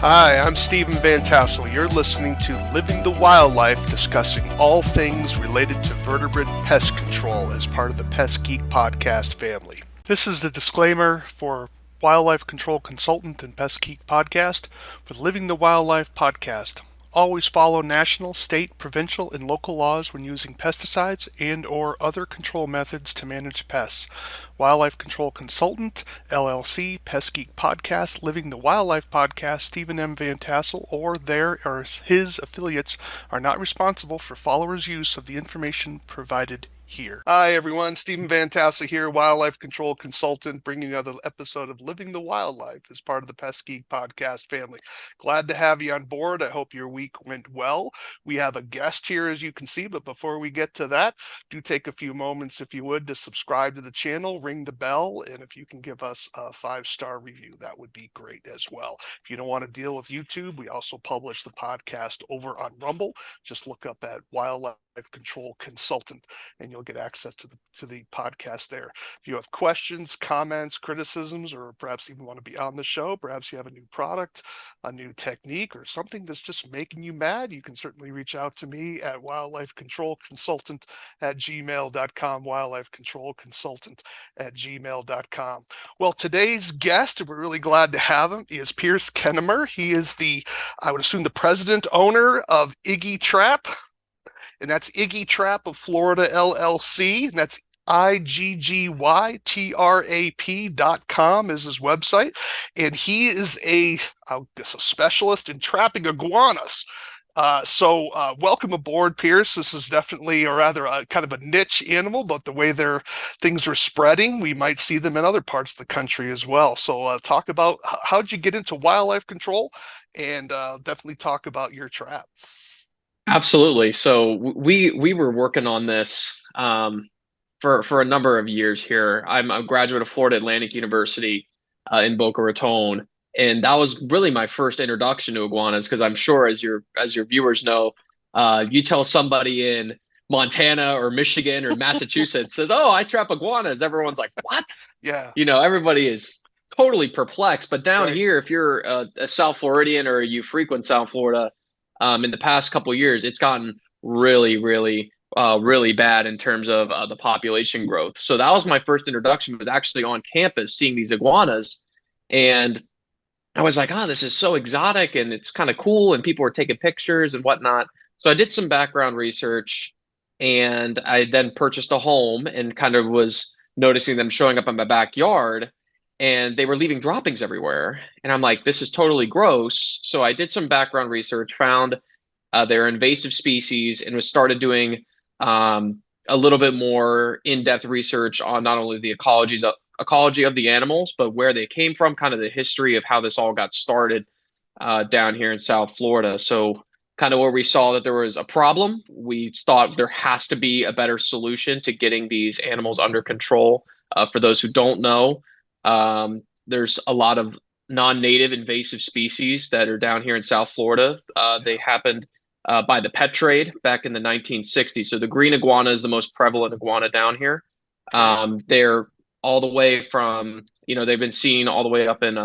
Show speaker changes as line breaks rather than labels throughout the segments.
Hi, I'm Stephen Van Tassel. You're listening to Living the Wildlife, discussing all things related to vertebrate pest control as part of the Pest Geek podcast family. This is the disclaimer for Wildlife Control Consultant and Pest Geek podcast for Living the Wildlife podcast. Always follow national, state, provincial, and local laws when using pesticides and or other control methods to manage pests. Wildlife Control Consultant, LLC, Pest Geek Podcast, Living the Wildlife Podcast, Stephen M. Van Tassel, or their or his affiliates are not responsible for followers' use of the information provided here. Hi everyone, Stephen Van Tassel here, Wildlife Control Consultant, bringing another episode of Living the Wildlife as part of the Pest Geek Podcast family. Glad to have you on board. I hope your week went well. We have a guest here, as you can see, but before we get to that, do take a few moments, if you would, to subscribe to the channel, ring the bell, and if you can give us a 5-star review, that would be great as well. If you don't want to deal with YouTube, we also publish the podcast over on Rumble. Just look up at Wildlife Control Consultant and you'll get access to the podcast there. If you have questions, comments, criticisms, or perhaps even want to be on the show, perhaps you have a new product, a new technique, or something that's just making you mad, you can certainly reach out to me at wildlifecontrolconsultant@gmail.com, wildlifecontrolconsultant@gmail.com. Well, today's guest, and we're really glad to have him, is Pierce Kennemer. He is I would assume, the president owner of Iggy Trap. And that's Iggy Trap of Florida, LLC. And that's IggyTrap.com is his website. And he is a specialist in trapping iguanas. So welcome aboard, Pierce. This is definitely, or rather, a kind of a niche animal, but the way things are spreading, we might see them in other parts of the country as well. So talk about how did you get into wildlife control, and definitely talk about your trap.
Absolutely. So we were working on this for a number of years here. I'm a graduate of Florida Atlantic University in Boca Raton, and that was really my first introduction to iguanas. Because I'm sure, as your viewers know, you tell somebody in Montana or Michigan or Massachusetts says, "Oh, I trap iguanas," everyone's like, "What?"
Yeah.
Everybody is totally perplexed. But down
Right.
here, if you're a South Floridian or you frequent South Florida, in the past couple of years, it's gotten really, really, really bad in terms of the population growth. So that was my first introduction, was actually on campus seeing these iguanas. And I was like, oh, this is so exotic and it's kind of cool. And people were taking pictures and whatnot. So I did some background research, and I then purchased a home and kind of was noticing them showing up in my backyard, and they were leaving droppings everywhere. And I'm like, this is totally gross. So I did some background research, found they're invasive species, and was started doing a little bit more in-depth research on not only the ecology of the animals, but where they came from, kind of the history of how this all got started down here in South Florida. So kind of where we saw that there was a problem, we thought there has to be a better solution to getting these animals under control. For those who don't know, there's a lot of non-native invasive species that are down here in South Florida. They happened by the pet trade back in the 1960s. So the green iguana is the most prevalent iguana down here. They're all the way from, they've been seen all the way up in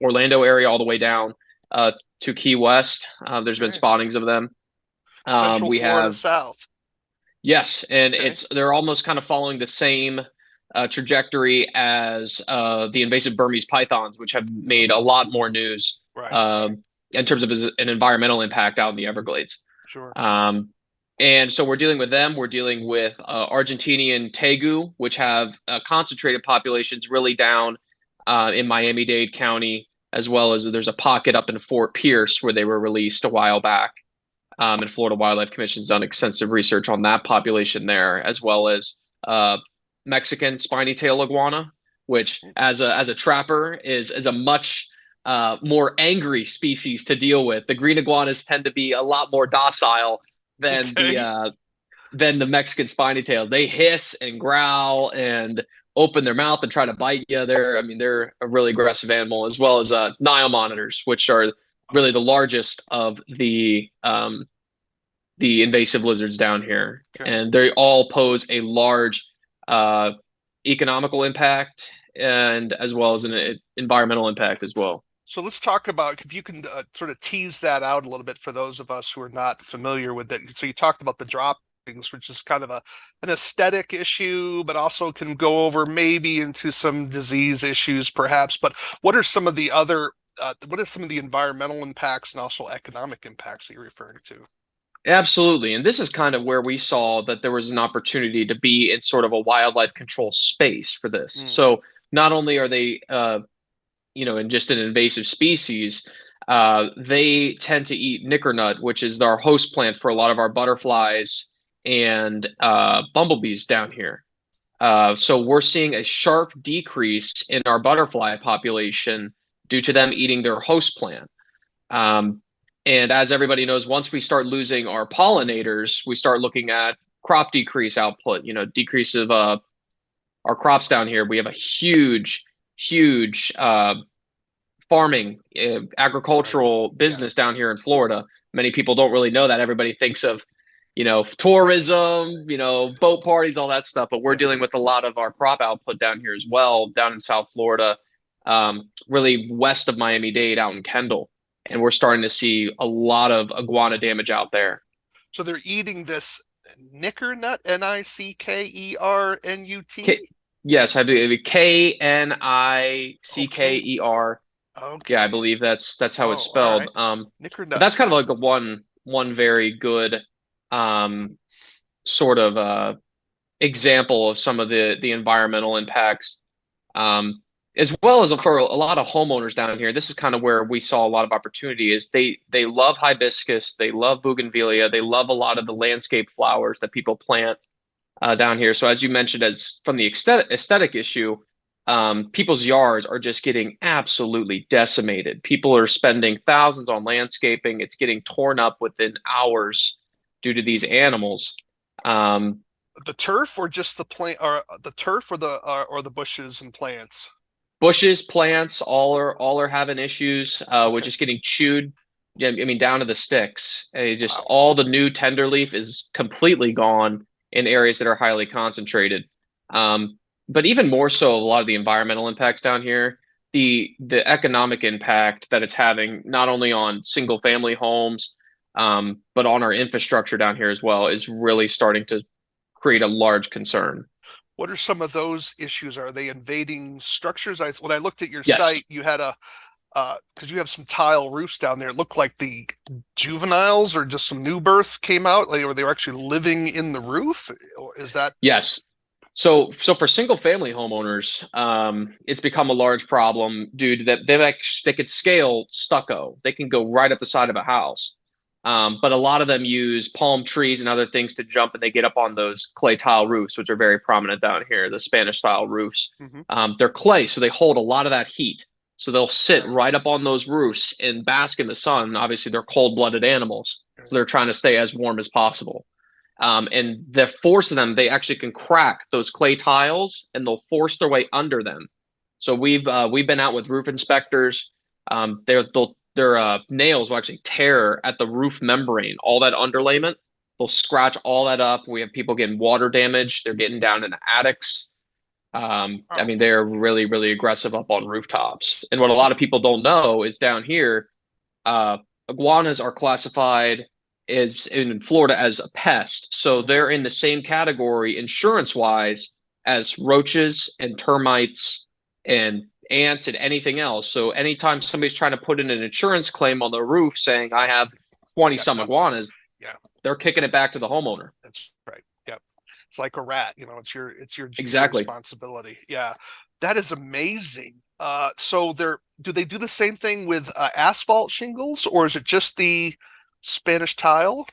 Orlando area, all the way down to Key West. There's been spottings of them.
Central Florida south.
Yes, and they're almost kind of following the same trajectory as the invasive Burmese pythons, which have made a lot more news in terms of an environmental impact out in the Everglades.
Sure.
And so we're dealing with them. We're dealing with Argentinian tegu, which have concentrated populations really down in Miami-Dade County, as well as there's a pocket up in Fort Pierce where they were released a while back. And Florida Wildlife Commission's done extensive research on that population there, as well as Mexican spiny tail iguana, which as a trapper is a much more angry species to deal with. The green iguanas tend to be a lot more docile than the Mexican spiny tails. They hiss and growl and open their mouth and try to bite you. They're a really aggressive animal, as well as Nile monitors, which are really the largest of the invasive lizards down here. And they all pose a large economical impact, and as well as an environmental impact as well.
So let's talk about if you can sort of tease that out a little bit for those of us who are not familiar with it. So you talked about the droppings, which is kind of an aesthetic issue, but also can go over maybe into some disease issues, perhaps. But what are some of the other what are some of the environmental impacts and also economic impacts that you're referring to?
Absolutely. And this is kind of where we saw that there was an opportunity to be in sort of a wildlife control space for this.
Mm,
So not only are they, in just an invasive species, they tend to eat nickernut, which is our host plant for a lot of our butterflies and bumblebees down here. So we're seeing a sharp decrease in our butterfly population due to them eating their host plant. Um, and as everybody knows, once we start losing our pollinators, we start looking at crop decrease output, decrease of our crops down here. We have a huge farming,
right.
agricultural
Yeah.
business down here in Florida. Many people don't really know that. Everybody thinks of, tourism, boat parties, all that stuff. But we're
Yeah.
dealing with a lot of our crop output down here as well, down in South Florida, really west of Miami-Dade, out in Kendall. And we're starting to see a lot of iguana damage out there.
So they're eating this nickernut, Nickerenut.
K yes, I believe
Okay.
Knicker. Yeah, I
Okay.
believe that's how it's
Oh, all
spelled.
right.
But
Nickernut.
that's kind of like a one very good um sort of example of some of the environmental impacts. Um, as well as for a lot of homeowners down here, this is kind of where we saw a lot of opportunity is they love hibiscus, they love bougainvillea, they love a lot of the landscape flowers that people plant down here. So as you mentioned, as from the aesthetic issue, people's yards are just getting absolutely decimated. People are spending thousands on landscaping. It's getting torn up within hours due to these animals. Um,
The turf or just the plant, or the turf or the bushes and plants?
Bushes, plants, all are having issues with
Okay.
just getting chewed. Yeah, I mean down to the sticks. Just
Wow.
all the new tender leaf is completely gone in areas that are highly concentrated. But even more so, a lot of the environmental impacts down here, the economic impact that it's having, not only on single family homes, but on our infrastructure down here as well, is really starting to create a large concern.
What are some of those issues? Are they invading structures? When I looked at your
Yes.
site, you had a because you have some tile roofs down there. It looked like the juveniles or just some new births came out, like, or they were actually living in the roof. Is that
Yes. So for single family homeowners, it's become a large problem due to that they could scale stucco. They can go right up the side of a house. But a lot of them use palm trees and other things to jump, and they get up on those clay tile roofs, which are very prominent down here, the Spanish style roofs.
Mhm.
They're clay, so they hold a lot of that heat. So they'll sit
Right,
right up on those roofs and bask in the sun. Obviously, they're cold-blooded animals,
right.
so they're trying to stay as warm as possible. And the force of them, they actually can crack those clay tiles and they'll force their way under them. So we've been out with roof inspectors. Their nails will actually tear at the roof membrane, all that underlayment. They'll scratch all that up. We have people getting water damage. They're getting down in the attics. I
Oh,
mean, they're really aggressive up on rooftops. And what a lot of people don't know is down here, uh, iguanas are classified as in Florida as a pest. So
mhm.
they're in the same category insurance wise as roaches and termites and ants and anything else. So anytime somebody's trying to put in an insurance claim on the roof saying I
Yeah,
have 20
got
some
nothing.
iguanas,
Yeah,
they're kicking it back to the homeowner.
that's right. Yep. It's like a rat, it's your
Exactly.
responsibility. Yeah. That is amazing. So do they do the same thing with asphalt shingles, or is it just the Spanish tile?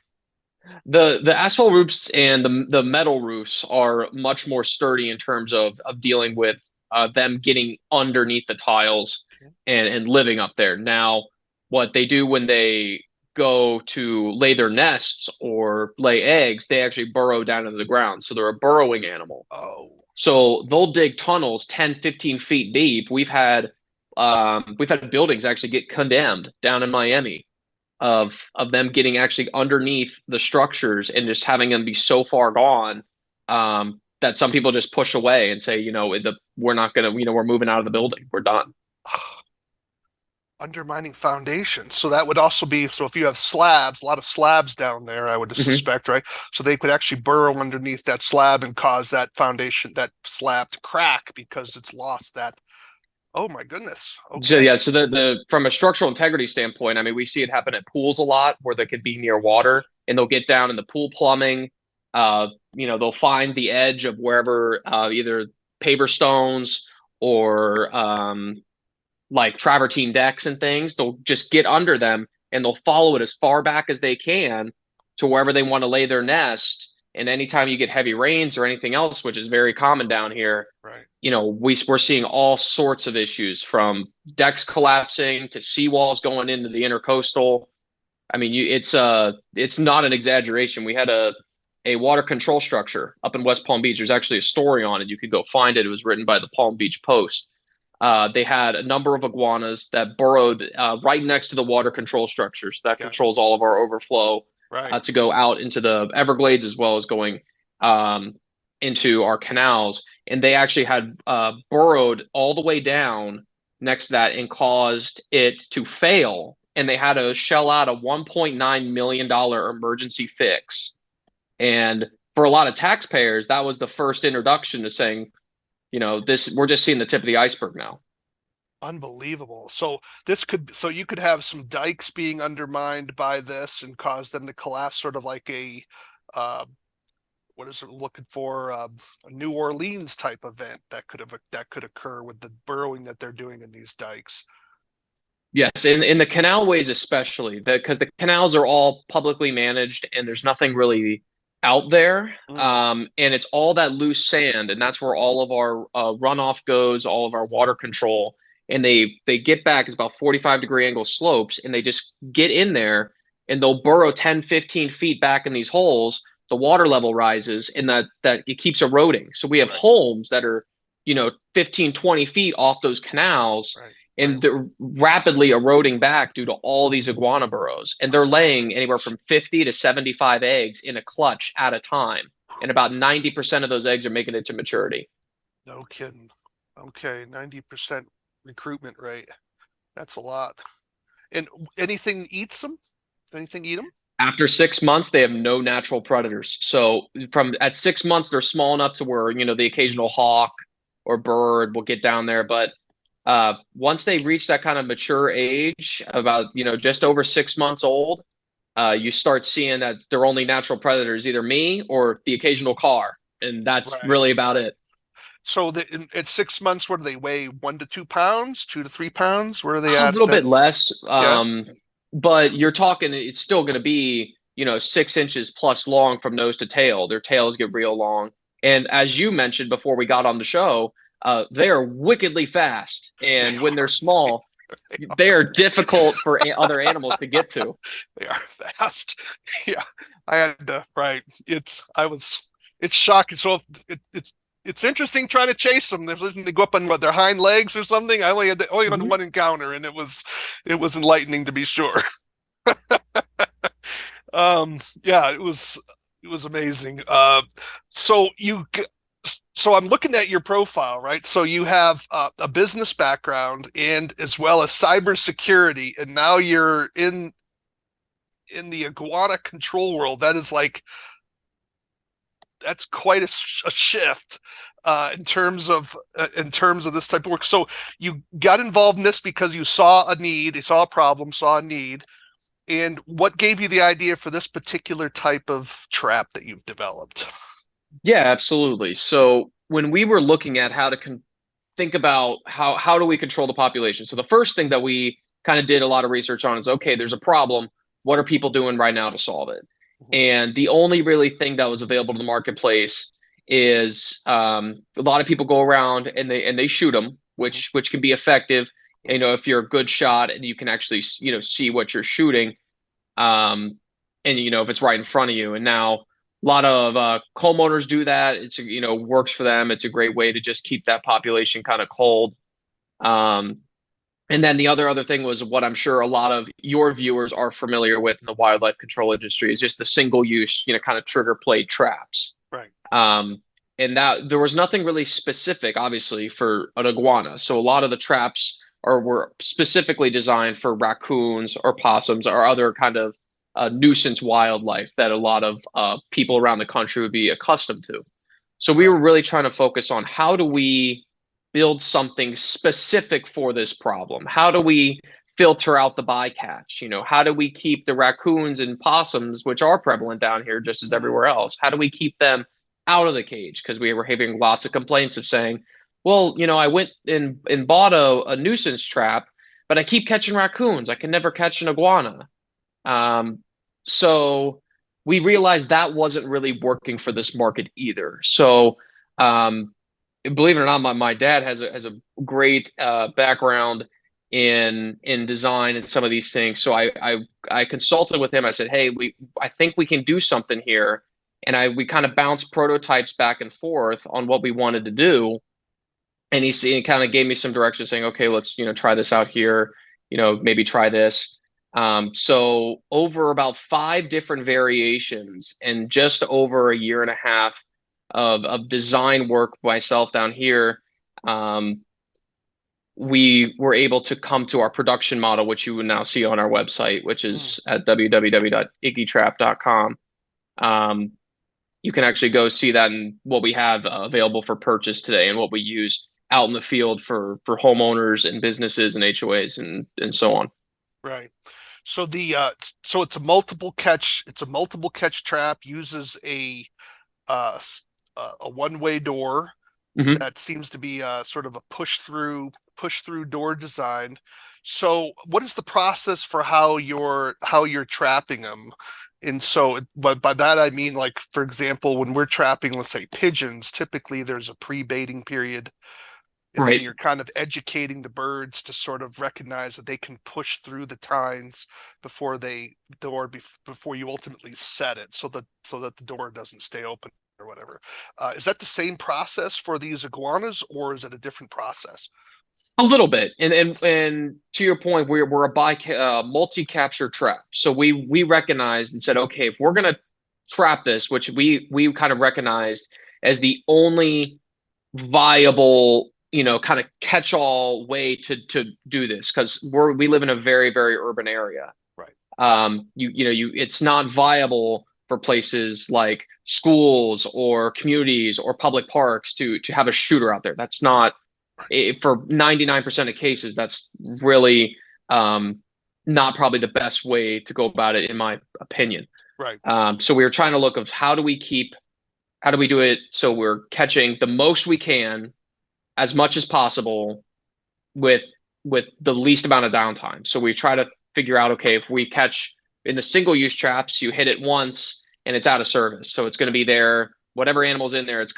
The asphalt roofs and the metal roofs are much more sturdy in terms of dealing with them getting underneath the tiles
Okay.
and living up there. Now, what they do when they go to lay their nests or lay eggs, they actually burrow down into the ground. So they're a burrowing animal.
Oh,
So they'll dig tunnels 10, 15 feet deep. We've had buildings actually get condemned down in Miami of them getting actually underneath the structures and just having them be so far gone that some people just push away and say, we're not gonna, we're moving out of the building. We're done.
Undermining foundations. So that would also be, so if you have slabs, a lot of slabs down there, I would
Hmm.
suspect, right? So they could actually burrow underneath that slab and cause that foundation, that slab to crack because it's lost that. Oh my goodness.
So
Okay.
yeah, so the from a structural integrity standpoint, I mean, we see it happen at pools a lot where they could be near water and they'll get down in the pool plumbing. They'll find the edge of wherever either paver stones or like travertine decks and things. They'll just get under them and they'll follow it as far back as they can to wherever they want to lay their nest. And anytime you get heavy rains or anything else, which is very common down here,
Right.
we're seeing all sorts of issues from decks collapsing to seawalls going into the intercoastal. I mean, it's not an exaggeration. We had a water control structure up in West Palm Beach. There's actually a story on it. You could go find it. It was written by the Palm Beach Post. They had a number of iguanas that burrowed right next to the water control structure. So that
Yeah.
controls all of our overflow
Right.
to go out into the Everglades as well as going um, into our canals. And they actually had burrowed all the way down next to that and caused it to fail. And they had to shell out a $1.9 million emergency fix. And for a lot of taxpayers, that was the first introduction to saying, this we're just seeing the tip of the iceberg now.
Unbelievable. So so you could have some dikes being undermined by this and cause them to collapse, sort of like uh, what is it looking for? A New Orleans type event that could occur with the burrowing that they're doing in these dikes.
Yes, in the canalways especially, because the canals are all publicly managed and there's nothing really out there.
Mm,
And it's all that loose sand, and that's where all of our runoff goes, all of our water control. And they get back, it's about 45-degree angle slopes, and they just get in there and they'll burrow 10, 15 feet back in these holes. The water level rises and that it keeps eroding. So we have
right,
homes that are, 15, 20 feet off those canals
right, right.
and they're rapidly eroding back due to all these iguana burrows. And they're laying anywhere from 50 to 75 eggs in a clutch at a time. And about 90% of those eggs are making it to maturity.
No kidding. Okay, 90% recruitment rate. That's a lot. And anything eats them? Anything eat them?
After 6 months, they have no natural predators. So from at 6 months, they're small enough to where, the occasional hawk or bird will get down there. But once they reach that kind of mature age, about, just over 6 months old, you start seeing that their only natural predators either me or the occasional car, and that's
Right.
really about it.
So at 6 months, what do they weigh? 1 to 2 pounds, 2 to 3 pounds? Where are they
A
at?
little
That
bit less,
yeah.
but you're talking it's still going to be 6 inches plus long from nose to tail. Their tails get real long, and as you mentioned before we got on the show, they are wickedly fast,
They
and when they're
are.
small,
They
they are difficult for other animals to get to.
they are fast. Yeah, I had to. Right. It's shocking. So it's interesting trying to chase them. They go up on what, their hind legs or something. I only had
Mhm.
one encounter, and it was enlightening to be sure. Yeah, it was amazing. So you so I'm looking at your profile, right? So you have a business background and as well as cybersecurity, and now you're in the iguana control world. That's quite a shift in terms of this type of work. So you got involved in this because you saw a need, you saw a problem, saw a need, and what gave you the idea for this particular type of trap that you've developed?
Yeah, absolutely. So when we were looking at how to think about how do we control the population, so the first thing that we kind of did a lot of research on is, okay, there's a problem. What are people doing right now to solve it?
Mhm.
And the only really thing that was available to the marketplace is a lot of people go around and they shoot them,
Mhm.
which can be effective. If you're a good shot and you can actually see what you're shooting, um, and if it's right in front of you. And now a lot of homeowners do that. It's works for them. It's a great way to just keep that population kind of cold. Um, and then the other thing was what I'm sure a lot of your viewers are familiar with in the wildlife control industry is just the single use, kind of trigger play traps.
Right.
Um, and that there was nothing really specific, obviously, for an iguana. So a lot of the traps or were specifically designed for raccoons or possums or other kind of nuisance wildlife that a lot of people around the country would be accustomed to. So we were
Right.
really trying to focus on how do we build something specific for this problem? How do we filter out the bycatch? How do we keep the raccoons and possums, which are prevalent down here just as
Mhm.
everywhere else, how do we keep them out of the cage? Because we were having lots of complaints of saying, well, I went and bought a nuisance trap, but I keep catching raccoons. I can never catch an iguana. Um, so we realized that wasn't really working for this market either. So um, believe it or not, my dad has a great background in design and some of these things. So I consulted with him. I said, hey, I think we can do something here, and we kind of bounced prototypes back and forth on what we wanted to do. And he kind of gave me some direction, saying, okay, let's try this out here. Maybe try this. So over about 5 different variations and just over a year and a half of design work myself down here, we were able to come to our production model, which you would now see on our website, which
Mm.
is at www.iggytrap.com. You can actually go see that and what we have available for purchase today and what we use out in the field for homeowners and businesses and HOAs and so on.
Right. So so it's a multiple catch trap, uses uh a one-way door
Hmm.
that seems to be sort of a push through door design. So what is the process for how you're trapping them? And so, but by that I mean, like, for example, when we're trapping, let's say, pigeons, typically there's a pre-baiting period, and then
Right.
you're kind of educating the birds to sort of recognize that they can push through the tines before you ultimately set it, so that the door doesn't stay open or whatever. Is that the same process for these iguanas, or is it a different process?
A little bit, and to your point, we're a multi-capture trap. So we recognized and said, okay, if we're gonna trap this, which we kind of recognized as the only viable, kind of catch-all way to do this, because we live in a very, very urban area.
Right.
It's not viable for places like schools or communities or public parks to have a shooter out there. That's not for 99% of cases, that's really not probably the best way to go about it, in my opinion.
Right.
So we were trying to look of how do we do it so we're catching the most we can as much as possible with the least amount of downtime. So we try to figure out, okay, if we catch in the single use traps, you hit it once and it's out of service. So it's going to be there, whatever animal's in there, it's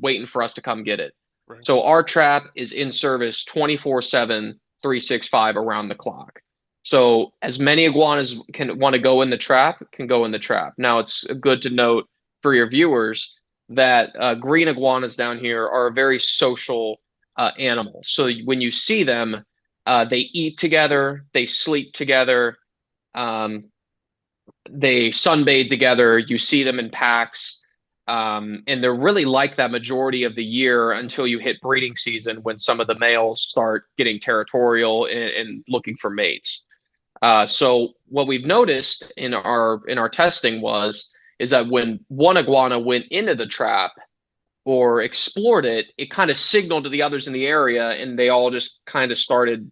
waiting for us to come get it.
Right.
So our trap is in service 24/7, 365 around the clock. So as many iguanas can want to go in the trap can go in the trap. Now it's good to note for your viewers that green iguanas down here are a very social animal. So when you see them, they eat together, they sleep together, um, they sunbathe together. You see them in packs, and they're really like that majority of the year until you hit breeding season, when some of the males start getting territorial and looking for mates. So what we've noticed in our testing is that when one iguana went into the trap or explored it, it kind of signaled to the others in the area, and they all just kind of started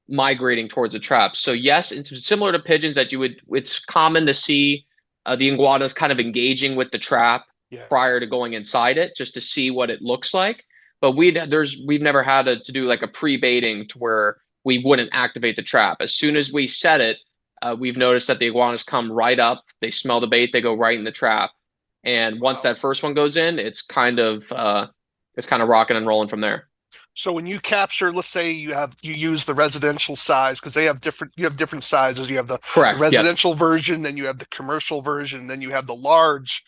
migrating towards the trap. So yes, it's similar to pigeons that it's common to see the iguanas kind of engaging with the trap
Yeah.
prior to going inside it, just to see what it looks like. But we've never had to do like a pre-baiting to where we wouldn't activate the trap. As soon as we set it, we've noticed that the iguanas come right up, they smell the bait, they go right in the trap. And once
Wow.
that first one goes in, it's kind of rocking and rolling from there.
So when you capture, let's say you use the residential size, because you have different sizes. You have the
Correct. Yes.
residential version, then you have the commercial version, then you have the large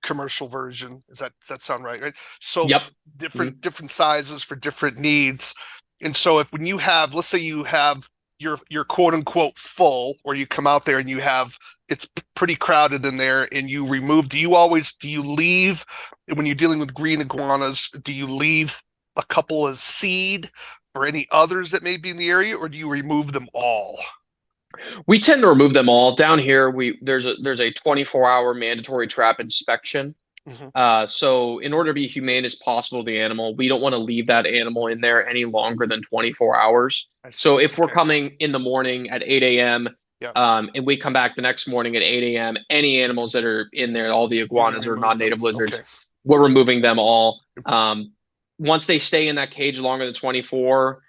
commercial version. Does that sound right? Right. So
Yep. Mhm.
different sizes for different needs. And so if when you have, let's say you have your quote unquote full, or you come out there and it's pretty crowded in there, and do you leave when you're dealing with green iguanas, do you leave a couple as seed or any others that may be in the area, or do you remove them all?
We tend to remove them all. Down here, there's a 24-hour mandatory trap inspection.
Hmm.
So in order to be humane as possible to the animal, we don't want to leave that animal in there any longer than 24 hours.
I see.
So if we're
Okay.
coming in the morning at 8 a.m.,
Yeah.
and we come back the next morning at 8 a.m., any animals that are in there, all the
You're going to
iguanas or
remove them.
non-native
Okay.
lizards, we're removing them all. Once they stay in that cage longer than 24,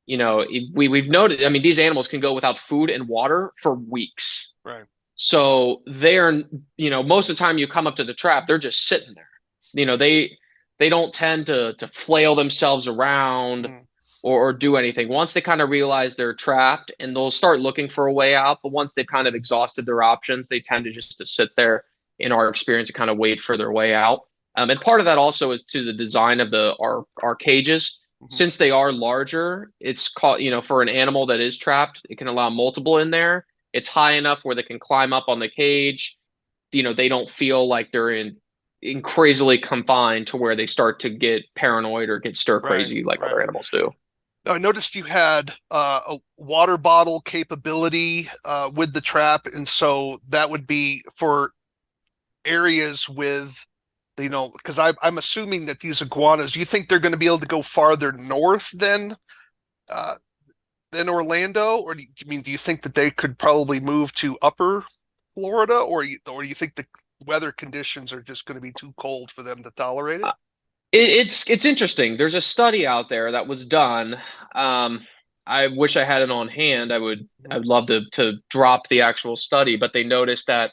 we've noted, I mean, these animals can go without food and water for weeks.
Right.
So they're, most of the time you come up to the trap, they're just sitting there. They don't tend to flail themselves around
Mm.
or do anything. Once they kind of realize they're trapped, and they'll start looking for a way out, but once they've kind of exhausted their options, they tend to just to sit there, in our experience, to kind of wait for their way out. And part of that also is to the design of our cages.
Mhm.
Since they are larger, it's called, for an animal that is trapped, it can allow multiple in there. It's high enough where they can climb up on the cage. They don't feel like they're in crazily confined to where they start to get paranoid or get stir
Right.
crazy like
Right.
other animals do.
Now, I noticed you had a water bottle capability with the trap, and so that would be for areas with, because I'm assuming that these iguanas, you think they're going to be able to go farther north uh, than Orlando, or do you think that they could probably move to upper Florida, or you think the weather conditions are just going to be too cold for them to tolerate it?
It's interesting. There's a study out there that was done. Um, I wish I had it on hand.
Mhm.
I'd love to drop the actual study, but they noticed that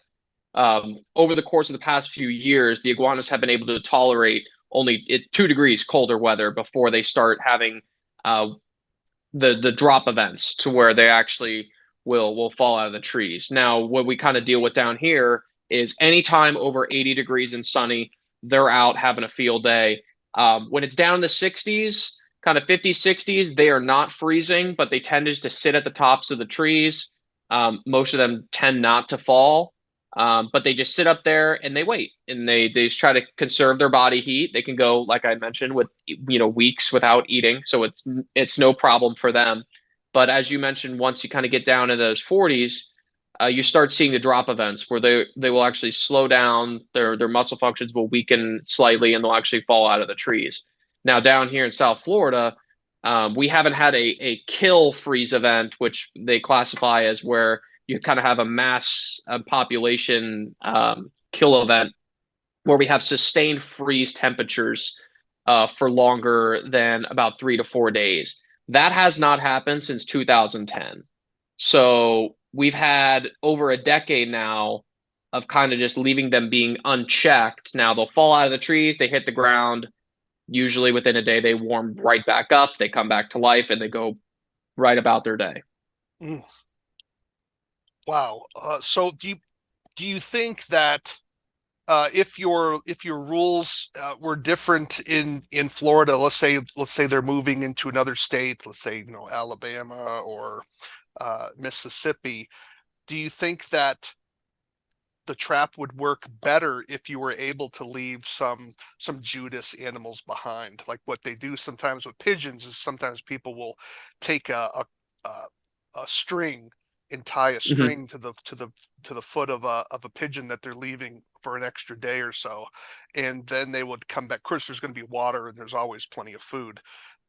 over the course of the past few years, the iguanas have been able to tolerate only 2 degrees colder weather before they start having uh, the drop events to where they actually will fall out of the trees. Now, what we kind of deal with down here is anytime over 80 degrees and sunny, they're out having a field day. When it's down in the 60s, kind of 50s, 60s, they are not freezing, but they tend just to sit at the tops of the trees. Most of them tend not to fall, but they just sit up there and they wait, and they just try to conserve their body heat. They can go, like I mentioned, with weeks without eating, so it's no problem for them. But as you mentioned, once you kind of get down to those 40s, you start seeing the drop events where they will actually slow down, their muscle functions will weaken slightly, and they'll actually fall out of the trees. Now, down here in South Florida, we haven't had a kill freeze event, which they classify as where you kind of have a mass population kill event where we have sustained freeze temperatures for longer than about 3 to 4 days. That has not happened since 2010. So we've had over a decade now of kind of just leaving them being unchecked. Now they'll fall out of the trees, they hit the ground. Usually within a day, they warm right back up, they come back to life, and they go right about their day.
Mm. Wow. So do you think that if your rules were different in Florida, let's say they're moving into another state, let's say Alabama or Mississippi, do you think that the trap would work better if you were able to leave some Judas animals behind? Like what they do sometimes with pigeons is sometimes people will take a string and tie a
Mm-hmm.
string to the foot of a pigeon that they're leaving for an extra day or so, and then they would come back. Of course, there's going to be water and there's always plenty of food,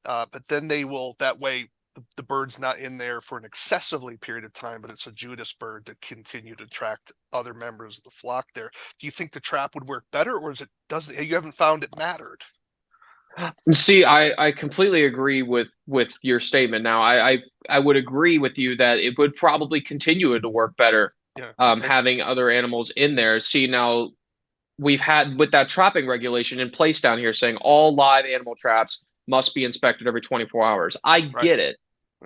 but then they will that way the bird's not in there for an excessively period of time, but it's a Judas bird to continue to attract other members of the flock there. Do you think the trap would work better, or is it doesn't you haven't found it mattered?
See, I completely agree with your statement. Now, I would agree with you that it would probably continue to work better,
Yeah, okay.
having other animals in there. See, now we've had with that trapping regulation in place down here saying all live animal traps must be inspected every 24 hours. I
Right.
get it,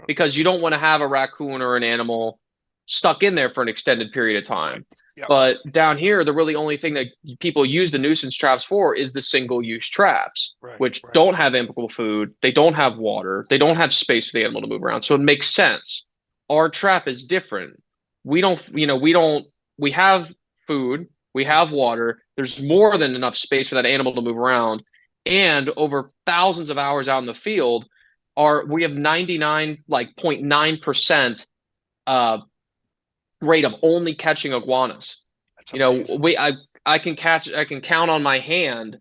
because you don't want to have a raccoon or an animal stuck in there for an extended period of
Right.
time.
Yeah.
But down here, the really only thing that people use the nuisance traps for is the single use traps,
Right.
which
Right.
don't have ample food, they don't have water, they don't
Right.
have space for the animal to move around. So it makes sense. Our trap is different. We have food, we
Mm.
have water, there's more than enough space for that animal to move around. And over thousands of hours out in the field, we have 99 like 0.9% uh rate of only catching iguanas.
That's
You know,
amazing.
I can count on my hand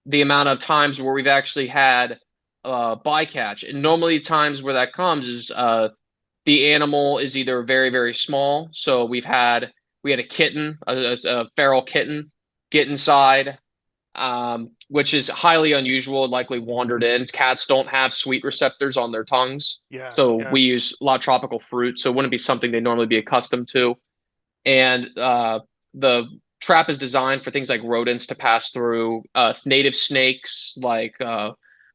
the amount of times where we've actually had bycatch. And normally times where that comes is the animal is either very, very small. So we had a kitten, a feral kitten, get inside, which is highly unusual, likely wandered in. Cats don't have sweet receptors on their tongues.
Yeah,
So
yeah.
we use a lot of tropical fruit. So it wouldn't be something they normally be accustomed to. And the trap is designed for things like rodents to pass through, native snakes like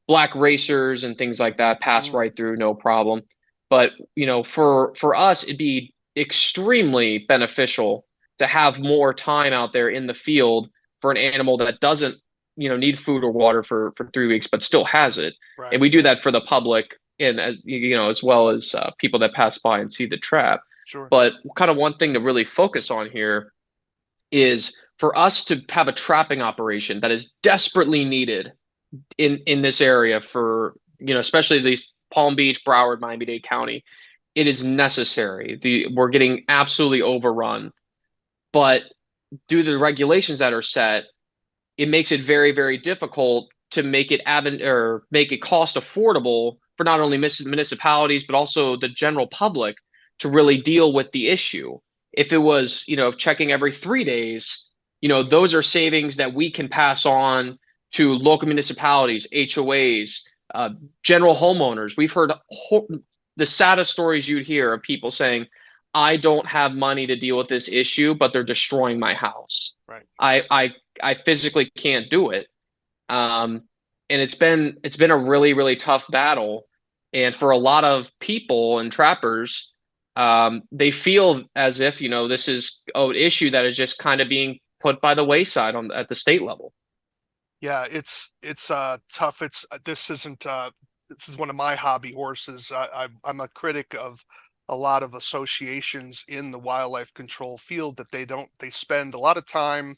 black racers and things like that pass
Mm,
right through, no problem. But you know, for us, it'd be extremely beneficial to have more time out there in the field for an animal that doesn't, you know, need food or water for 3 weeks, but still has it. And
right,
we do
right.
that for the public and as you know, as well as people that pass by and see the trap.
Sure.
But kind of one thing to really focus on here is for us to have a trapping operation that is desperately needed in this area for, you know, especially these Palm Beach, Broward, Miami-Dade County. It is necessary. We're getting absolutely overrun, but due to the regulations that are set, it makes it very, very difficult to make it or make it cost affordable for not only municipalities but also the general public to really deal with the issue. If it was, you know, checking every 3 days, you know, those are savings that we can pass on to local municipalities, HOAs, general homeowners. We've heard the saddest stories you'd hear of people saying, "I don't have money to deal with this issue, but they're destroying my house.
Right.
I physically can't do it." Um, and it's been a really, really tough battle. And for a lot of people and trappers, they feel as if, you know, this is an issue that is just kind of being put by the wayside on at the state level.
Yeah, it's tough. It's this isn't this is one of my hobby horses. I'm a critic of a lot of associations in the wildlife control field that they spend a lot of time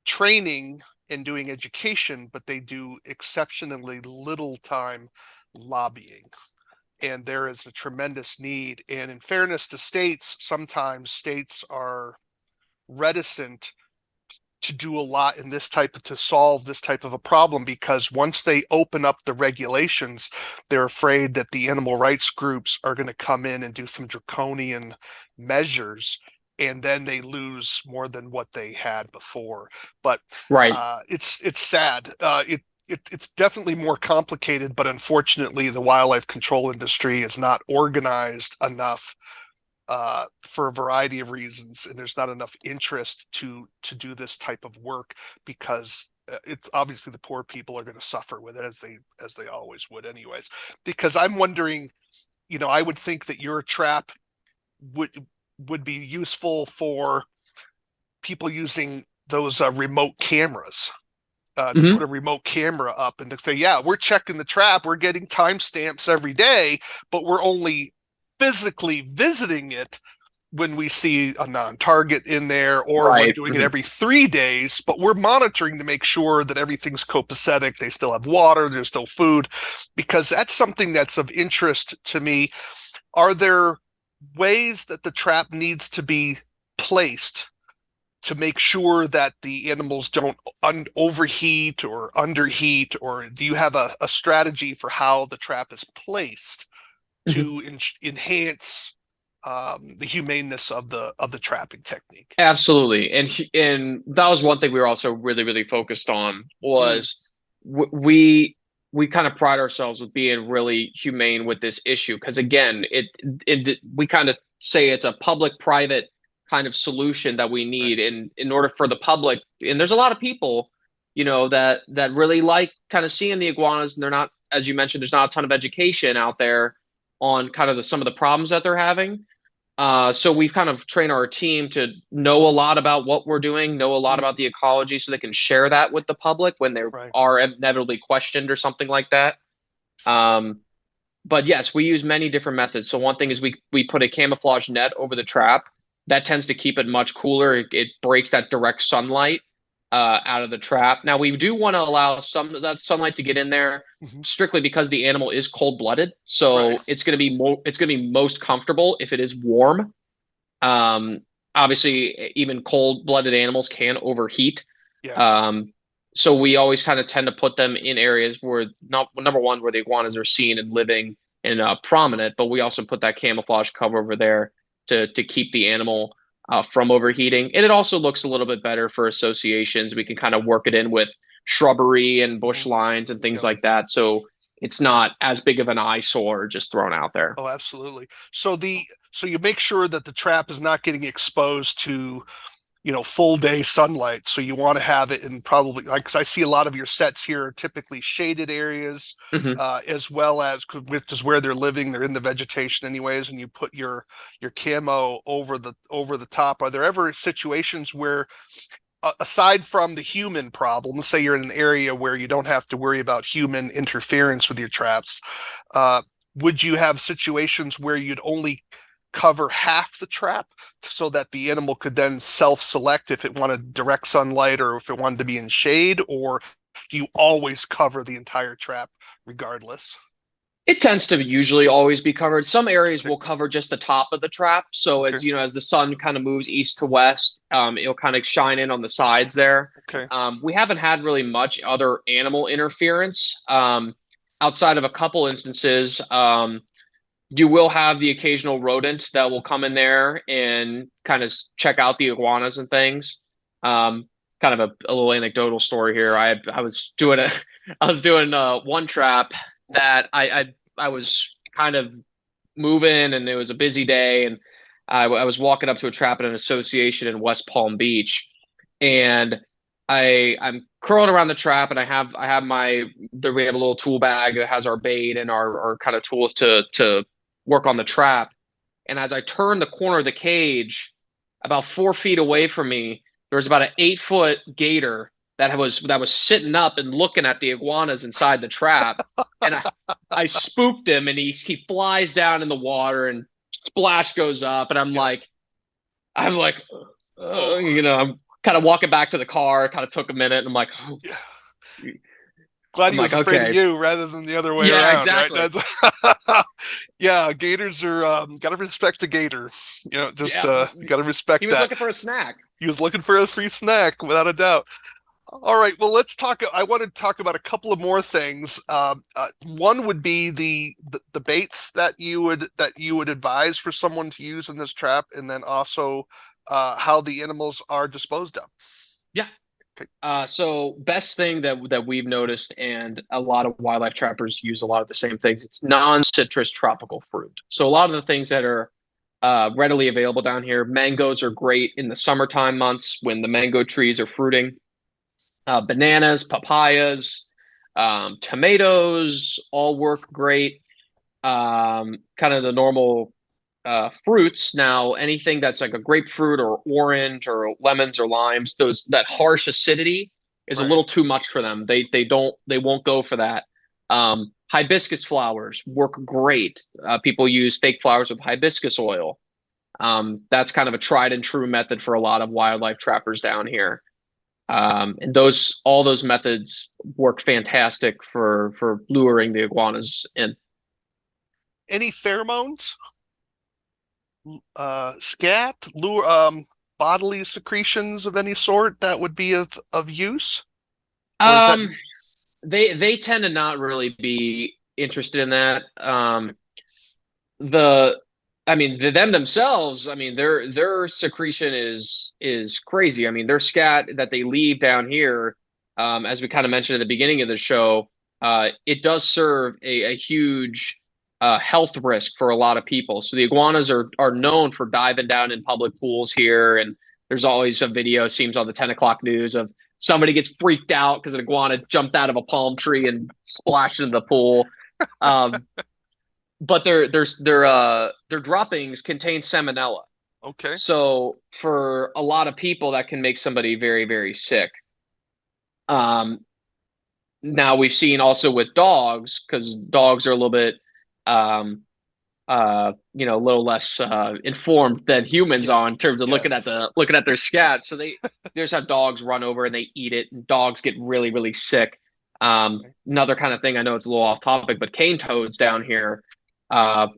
training and doing education, but they do exceptionally little time lobbying. And there is a tremendous need. And in fairness to states, sometimes states are reticent to do a lot in this type of, to solve this type of a problem, because once they open up the regulations, they're afraid that the animal rights groups are going to come in and do some draconian measures, and then they lose more than what they had before. But
Right.
it's sad. It's definitely more complicated, but unfortunately, the wildlife control industry is not organized enough for a variety of reasons, and there's not enough interest to do this type of work, because it's obviously the poor people are going to suffer with it, as they always would anyways. Because I'm wondering, you know, I would think that your trap would would be useful for people using those remote cameras, to put
Hmm.
a remote camera up and to say, yeah, we're checking the trap, we're getting timestamps every day, but we're only physically visiting it when we see a non-target in there, or we're
Right.
doing it
Hmm.
every 3 days, but we're monitoring to make sure that everything's copacetic, they still have water, there's still food, because that's something that's of interest to me. Are there ways that the trap needs to be placed to make sure that the animals don't overheat or underheat, or do you have a strategy for how the trap is placed
Hmm.
to enhance the humaneness of the trapping technique?
Absolutely. And that was one thing we were also really, really focused on
Mm,
was we kind of pride ourselves with being really humane with this issue because again, it we kind of say it's a public-private kind of solution that we
right.
need in order for the public. And there's a lot of people, you know, that really like kind of seeing the iguanas, and they're not, as you mentioned, there's not a ton of education out there on kind of some of the problems that they're having. So we've kind of trained our team to know a lot about what we're doing, know a lot
Mm,
about the ecology so they can share that with the public when they
right.
are inevitably questioned or something like that. Um, but yes, we use many different methods. So one thing is we put a camouflage net over the trap that tends to keep it much cooler. It breaks that direct sunlight. out of the trap. Now we do want to allow some of that sunlight to get in there,
Hmm.
strictly because the animal is cold-blooded.
Right.
So it's going to be most comfortable if it is warm. Um, Obviously, even cold-blooded animals can overheat.
Yeah.
Um, so we always kind of tend to put them in areas where, not number one, where the iguanas are seen and living and prominent, but we also put that camouflage cover over there to keep the animal from overheating. And it also looks a little bit better for associations. We can kind of work it in with shrubbery and bush
Hmm.
lines and things
Yep.
like that. So it's not as big of an eyesore just thrown out there.
Oh, absolutely. So you make sure that the trap is not getting exposed to, full day sunlight. So you want to have it in probably, like, 'cause I see a lot of your sets here are typically shaded areas,
Mhm.
as well as, which is where they're living. They're in the vegetation anyways, and you put your camo over the top. Are there ever situations where, aside from the human problem, let's say you're in an area where you don't have to worry about human interference with your traps, uh, would you have situations where you'd only cover half the trap so that the animal could then self-select if it wanted direct sunlight or if it wanted to be in shade, or do you always cover the entire trap regardless?
It tends to usually always be covered. Some areas
Okay.
will cover just the top of the trap. So
Okay.
as you know, as the sun kind of moves east to west, it'll kind of shine in on the sides there.
Okay.
We haven't had really much other animal interference outside of a couple instances. You will have the occasional rodent that will come in there and kind of check out the iguanas and things. Um, Kind of a little anecdotal story here. I was doing a I was doing one trap that I was kind of moving, and it was a busy day, and I was walking up to a trap at an association in West Palm Beach, and I'm curling around the trap, and I have my there we have a little tool bag that has our bait and our kind of tools to work on the trap. And as I turned the corner of the cage, about 4 feet away from me, there was about an 8 foot gator that was sitting up and looking at the iguanas inside the trap. And I spooked him, and he flies down in the water, and splash goes up, and
Yeah.
I'm like,
Oh,
I'm kind of walking back to the car. Kind of took a minute, and
yeah. Glad
I'm
he was
like,
afraid of
okay,
you rather than the other way
yeah,
around, right?
exactly,
That's yeah, gators are, gotta respect the gator. Just
yeah.
gotta
He
respect
was
that.
looking for a snack.
He was looking for a free snack, without a doubt. All right, well, let's talk. I want to talk about a couple of more things. One would be the baits that you would advise for someone to use in this trap, and then also how the animals are disposed of.
Yeah.
Okay.
So best thing that we've noticed, and a lot of wildlife trappers use a lot of the same things. It's non-citrus tropical fruit. So a lot of the things that are readily available down here, mangoes are great in the summertime months when the mango trees are fruiting. Bananas, papayas, tomatoes all work great. Kind of the normal fruits. Now, anything that's like a grapefruit or orange or lemons or limes, those that harsh acidity is a
Right.
little too much for them. They won't go for that. Hibiscus flowers work great. People use fake flowers with hibiscus oil. That's kind of a tried and true method for a lot of wildlife trappers down here. And all those methods work fantastic for luring the iguanas in.
Any pheromones? Scat, lure, bodily secretions of any sort that would be of use, or is that
Um, they tend to not really be interested in that.
okay?
The I mean, them themselves, I mean, their secretion is crazy. I mean, their scat that they leave down here, as we kind of mentioned at the beginning of the show, it does serve a huge health risk for a lot of people. So the iguanas are known for diving down in public pools here, and there's always a video, seems on the 10 o'clock news, of somebody gets freaked out because an iguana jumped out of a palm tree and splashed into the pool. Um, but their droppings contain salmonella.
Okay.
So for a lot of people, that can make somebody very, very sick. Um, Now we've seen also with dogs, because dogs are a little bit um, a little less informed than humans are in
Yes.
terms of
Yes.
looking at their scat. So they just have dogs run over and they eat it, and dogs get really, really sick. Another kind of thing, I know it's a little off topic, but cane toads down here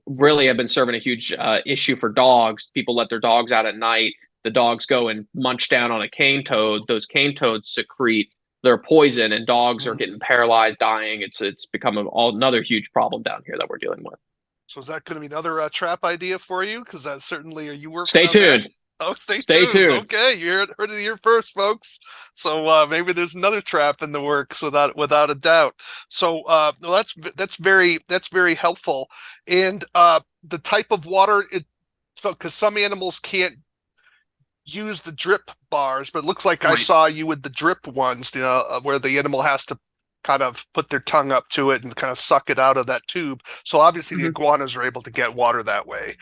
really have been serving a huge issue for dogs. People let their dogs out at night. The dogs go and munch down on a cane toad. Those cane toads secrete their poison, and dogs are
Mm.
getting paralyzed, dying. It's become another huge problem down here that we're dealing with.
So is that going to be another trap idea for you? Because that certainly, are you working
Stay
on that?
tuned.
Oh, stay
Stay
tuned.
tuned.
Okay, you heard it here first, folks. So maybe there's another trap in the works, without a doubt. So well, that's very helpful. And the type of water, so because some animals can't use the drip bars, but it looks like I
Right.
saw you with the drip ones, where the animal has to kind of put their tongue up to it and kind of suck it out of that tube. So obviously the
Mhm.
iguanas are able to get water that way.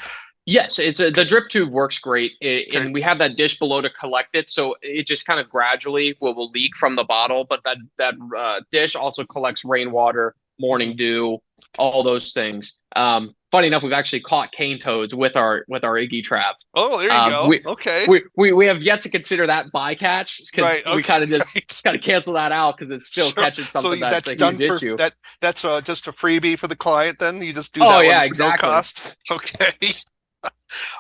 Yes, the drip tube works great,
Okay.
and we have that dish below to collect it, so it just kind of gradually will leak from the bottle. But that dish also collects rainwater,
Mhm.
morning dew, all those things. Funny enough, we've actually caught cane toads with our Iggy Trap.
Oh, there you
Um,
go.
we
Okay.
we have yet to consider that bycatch because
Right.
we
Okay.
kind of just
Right.
kind of cancel that out because it's still
Sure.
catching
So
something that's
that's
a
done
huge
for
issue.
that. That's just a freebie for the client. Then you just do
Oh
that one
yeah,
for no
exactly.
cost. Okay.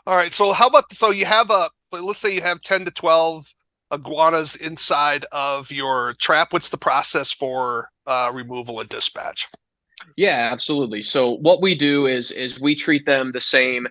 All right. So how about, so you have so let's say you have 10 to 12 iguanas inside of your trap. What's the process for removal and dispatch?
Yeah, absolutely. So what we do is we treat them the same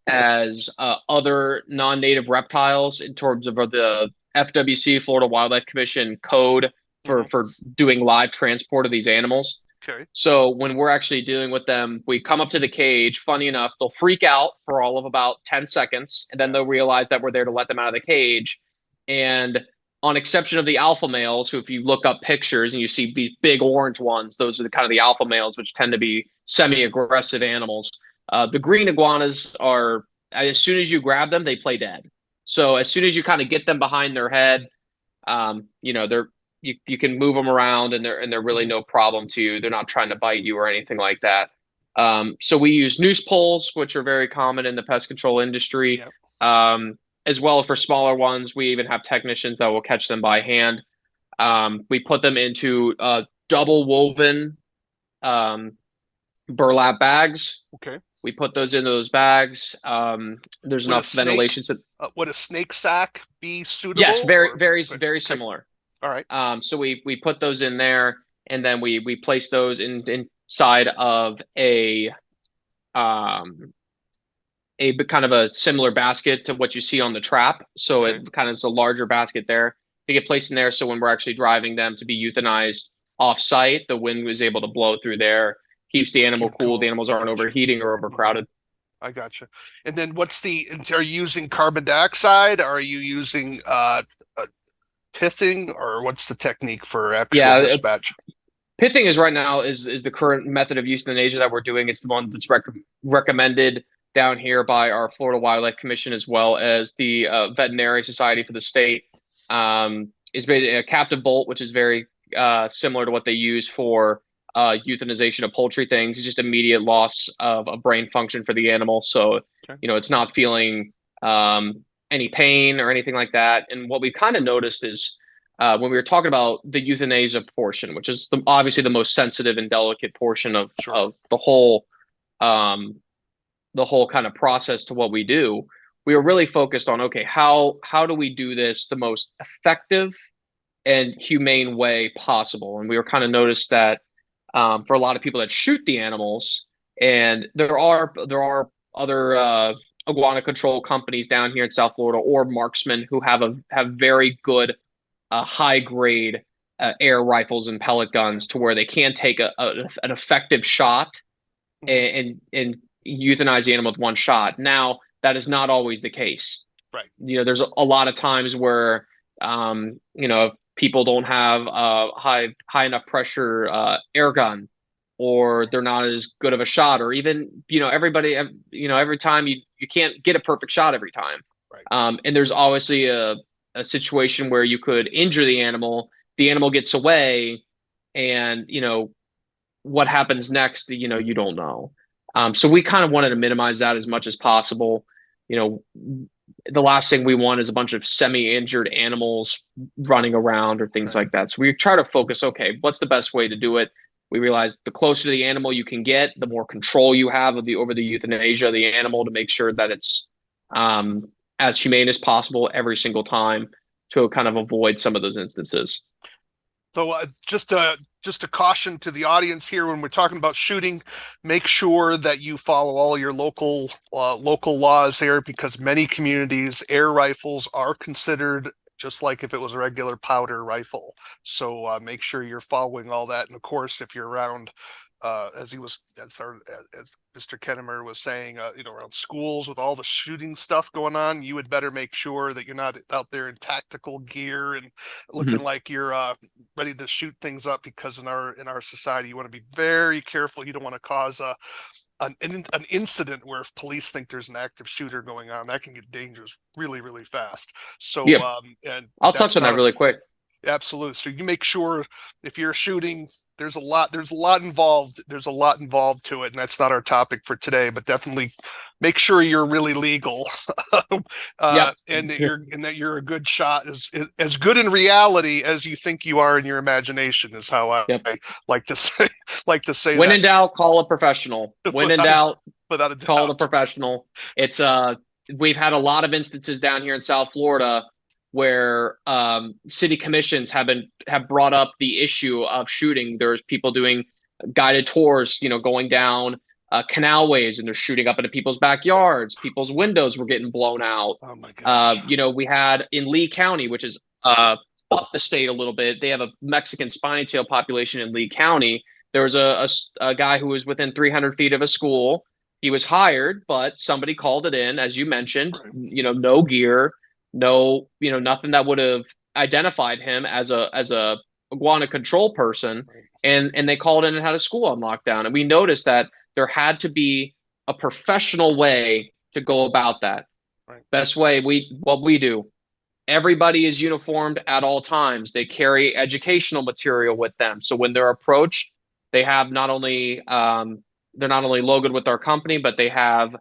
as other non-native reptiles in terms of the FWC, Florida Wildlife Commission code
Hmm.
for doing live transport of these animals.
Okay.
So when we're actually dealing with them, we come up to the cage. Funny enough, they'll freak out for all of about 10 seconds, and then
Yeah.
they'll realize that we're there to let them out of the cage. And on exception of the alpha males, who if you look up pictures and you see these big orange ones, those are the kind of the alpha males, which tend to be semi-aggressive animals. The green iguanas are, as soon as you grab them, they play dead. So as soon as you kind of get them behind their head, they're you can move them around and they're really
Mhm.
no problem to you. They're not trying to bite you or anything like that. So we use noose poles, which are very common in the pest control industry.
Yeah.
Um, as well as for smaller ones, we even have technicians that will catch them by hand. We put them into double woven um, burlap bags.
Okay.
We put those into those bags. There's
Would a
enough
snake,
ventilation. So
would a snake sack be
yes,
suitable
very,
or?
very,
Okay.
very
Okay.
similar.
All right.
So we put those in there, and then we place those inside of um, a kind of a similar basket to what you see on the trap. So
Okay.
it kind of is a larger basket there. They get placed in there, so when we're actually driving them to be euthanized off site, the wind was able to blow through there, keeps the animal
Keep
cool. The
cool.
animals
I
aren't
got you.
overheating or
Hmm.
overcrowded.
I got you. And then are you using carbon dioxide? Are you using pithing, or what's the technique for actual
Yeah,
dispatch?
pithing is right now is the current method of euthanasia that we're doing. It's the one that's recommended down here by our Florida Wildlife Commission as well as the Veterinary Society for the state. Is basically a captive bolt, which is very similar to what they use for euthanization of poultry things. It's just immediate loss of brain function for the animal. So,
Okay.
it's not feeling any pain or anything like that. And what we've kind of noticed is when we were talking about the euthanasia portion, which is obviously the most sensitive and delicate portion
Sure.
of um, the whole kind of process to what we do, we were really focused on, okay, how do we do this the most effective and humane way possible? And we were kind of noticed that for a lot of people that shoot the animals, and there are other iguana control companies down here in South Florida or marksmen who have very good high grade air rifles and pellet guns to where they can take an effective shot
Hmm.
and euthanize the animal with one shot. Now, that is not always the case.
Right.
There's a lot of times where, if people don't have a high enough pressure air gun, or they're not as good of a shot, or even, everybody, every time you can't get a perfect shot every time.
Right.
And there's obviously a situation where you could injure the animal gets away, and, what happens next, you don't know. So we kind of wanted to minimize that as much as possible. You know, the last thing we want is a bunch of semi-injured animals running around or things
Right.
like that. So we try to focus, okay, what's the best way to do it? We realize the closer to the animal you can get, the more control you have of the over the euthanasia of the animal to make sure that it's um, as humane as possible every single time to kind of avoid some of those instances.
So just a caution to the audience here when we're talking about shooting, make sure that you follow all your local laws here because many communities air rifles are considered just like if it was a regular powder rifle. So make sure you're following all that. And of course, if you're around as Mr. Kennemer was saying, around schools with all the shooting stuff going on, you would better make sure that you're not out there in tactical gear and looking
Mhm.
like you're ready to shoot things up. Because in our society, you want to be very careful. You don't want to cause an incident where if police think there's an active shooter going on, that can get dangerous really, really fast. So,
Yeah,
and
I'll touch
that's
on that
not
really quick.
absolute. So you make sure if you're shooting, there's a lot involved. There's a lot involved to it, and that's not our topic for today. But definitely make sure you're really legal,
Yep.
and that you're a good shot, as good in reality as you think you are in your imagination. Is how
Yep.
I like to say like to say
When
that
in doubt, call a professional. When in
without a,
doubt,
without a
call the
doubt.
professional. It's we've had a lot of instances down here in South Florida where city commissions have brought up the issue of shooting. There's people doing guided tours, going down canalways, and they're shooting up into people's backyards. People's windows were getting blown out.
Oh my gosh.
We had in Lee County, which is up the state a little bit. They have a Mexican spiny tail population in Lee County. There was a guy who was within 300 feet of a school. He was hired, but somebody called it in, as you mentioned,
Right.
no gear, no, nothing that would have identified him as a iguana control person.
Right.
And they called in and had a school on lockdown. And we noticed that there had to be a professional way to go about that.
Right.
Best way what we do. Everybody is uniformed at all times. They carry educational material with them. So when they're approached, they have not only they're not only logoed with our company, but they have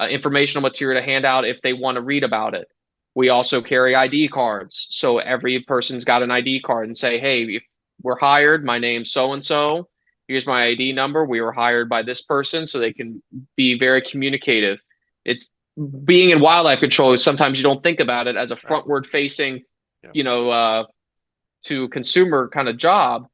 informational material to hand out if they want to read about it. We also carry ID cards. So every person's got an ID card and say, hey, if we're hired, my name's so and so. Here's my ID number. We were hired by this person, so they can be very communicative. It's being in wildlife control is sometimes you don't think about it as a
Right.
frontward facing,
Yeah.
to consumer kind of job,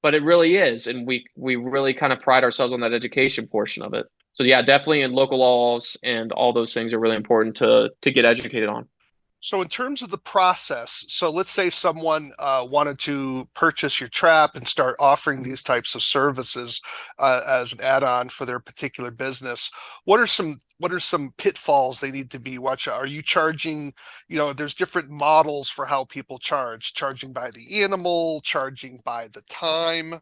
but it really is, and we really kind of pride ourselves on that education portion of it. So yeah, definitely in local laws and all those things are really important to get educated on.
So in terms of the process, so let's say someone wanted to purchase your trap and start offering these types of services as an add-on for their particular business. What are some pitfalls they need to be watch out? Are you charging, there's different models for how people charging by the animal, charging by the time,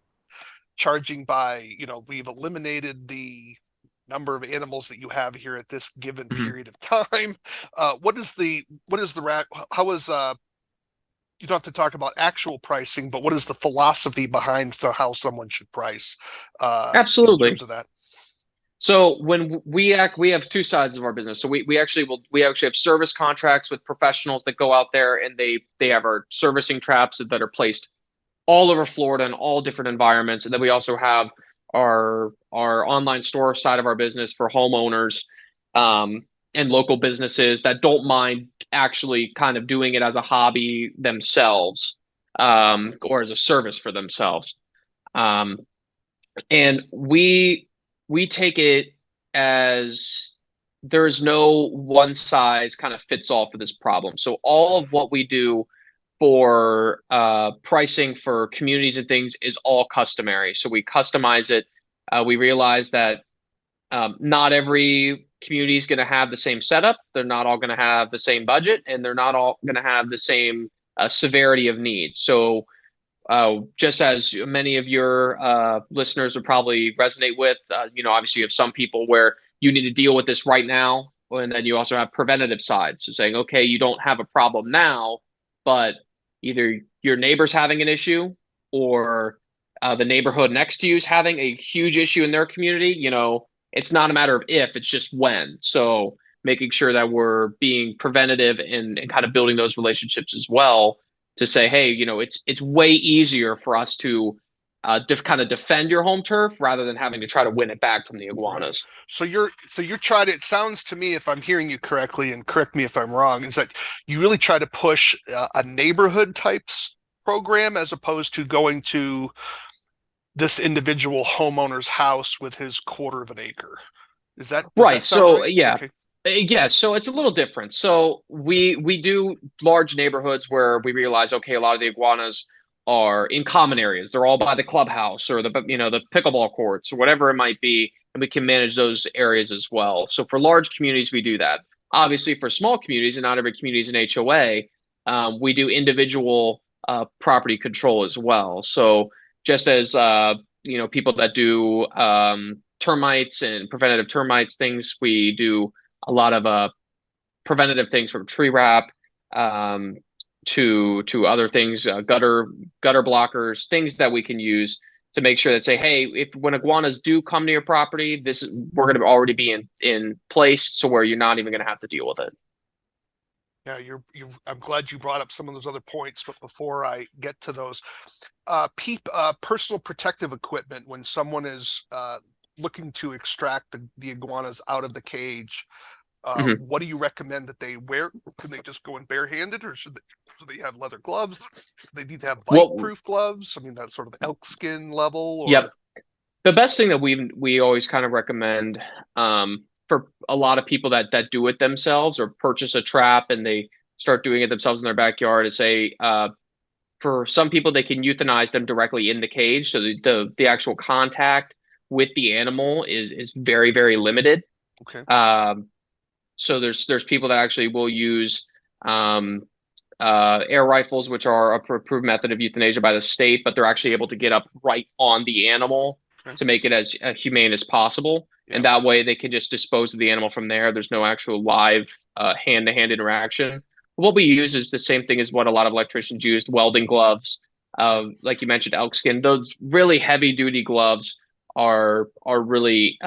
charging by, we've eliminated the number of animals that you have here at this given
Mhm.
period of time. How is you don't have to talk about actual pricing, but what is the philosophy behind how someone should price in terms
Absolutely.
of that?
So when we have two sides of our business. So we actually have service contracts with professionals that go out there and they have our servicing traps that are placed all over Florida in all different environments. And then we also have our online store side of our business for homeowners and local businesses that don't mind actually kind of doing it as a hobby themselves or as a service for themselves. Um, and we take it as there's no one size kind of fits all for this problem. So all of what we do for pricing for communities and things is all customary. So we customize it. We realize that not every community is going to have the same setup. They're not all going to have the same budget, and they're not all going to have the same severity of needs. So just as many of your listeners would probably resonate with, obviously you have some people where you need to deal with this right now. And then you also have preventative sides. So saying, okay, you don't have a problem now, but either your neighbor's having an issue or the neighborhood next to you is having a huge issue in their community, it's not a matter of if, it's just when. So making sure that we're being preventative and kind of building those relationships as well to say, hey, it's way easier for us to kind of defend your home turf rather than having to try to win it back from the
Right.
iguanas.
So you're trying to, it sounds to me, if I'm hearing you correctly, and correct me if I'm wrong, is that you really try to push a neighborhood types program as opposed to going to this individual homeowner's house with his quarter of an acre. Does
Right.
that sound
So
right?
yeah.
Okay.
Yeah, so it's a little different. So we do large neighborhoods where we realize, okay, a lot of the iguanas are in common areas. They're all by the clubhouse or the pickleball courts or whatever it might be, and we can manage those areas as well. So for large communities, we do that. Obviously, for small communities, and not every community is an HOA, we do individual property control as well. So just as people that do termites and preventative termites things, we do a lot of preventative things from tree wrap um, to other things, gutter blockers, things that we can use to make sure that say, hey, if when iguanas do come to your property, we're going to already be in place, so where you're not even going to have to deal with it.
Yeah, I'm glad you brought up some of those other points, but before I get to those, personal protective equipment when someone is looking to extract the iguanas out of the cage.
Mm-hmm.
What do you recommend that they wear? Can they just go in barehanded, or should they have leather gloves? Do they need to have
Well,
bite-proof gloves? I mean, that sort of elk skin level,
yep.
or
The best thing that we always kind of recommend for a lot of people that do it themselves or purchase a trap and they start doing it themselves in their backyard is say for some people they can euthanize them directly in the cage, so the actual contact with the animal is very very limited.
okay,
Um, so there's people that actually will use um, air rifles, which are a approved method of euthanasia by the state, but they're actually able to get up right on the animal
okay,
to make it as humane as possible.
yeah,
And that way they can just dispose of the animal from there. There's no actual live hand-to-hand interaction. What we use is the same thing as what a lot of electricians used, welding gloves.
okay,
Like you mentioned, elk skin. Those really heavy-duty gloves are really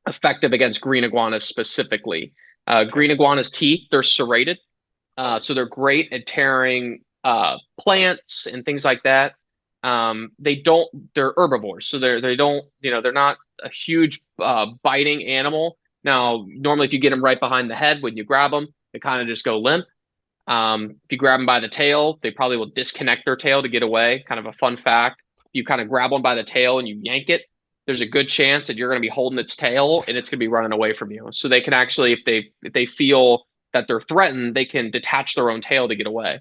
effective against green iguanas specifically.
okay.
Green iguanas' teeth, they're serrated.
Oh,
So they're great at tearing plants and things like that. They're herbivores, so they don't, they're not a huge biting animal. Now, normally, if you get them right behind the head when you grab them, they kind of just go limp. If you grab them by the tail, they probably will disconnect their tail to get away. Kind of a fun fact. You kind of grab one by the tail and you yank it, there's a good chance that you're going to be holding its tail and it's going to be running away from you. So they can actually, if they feel that they're threatened, they can detach their own tail to get away.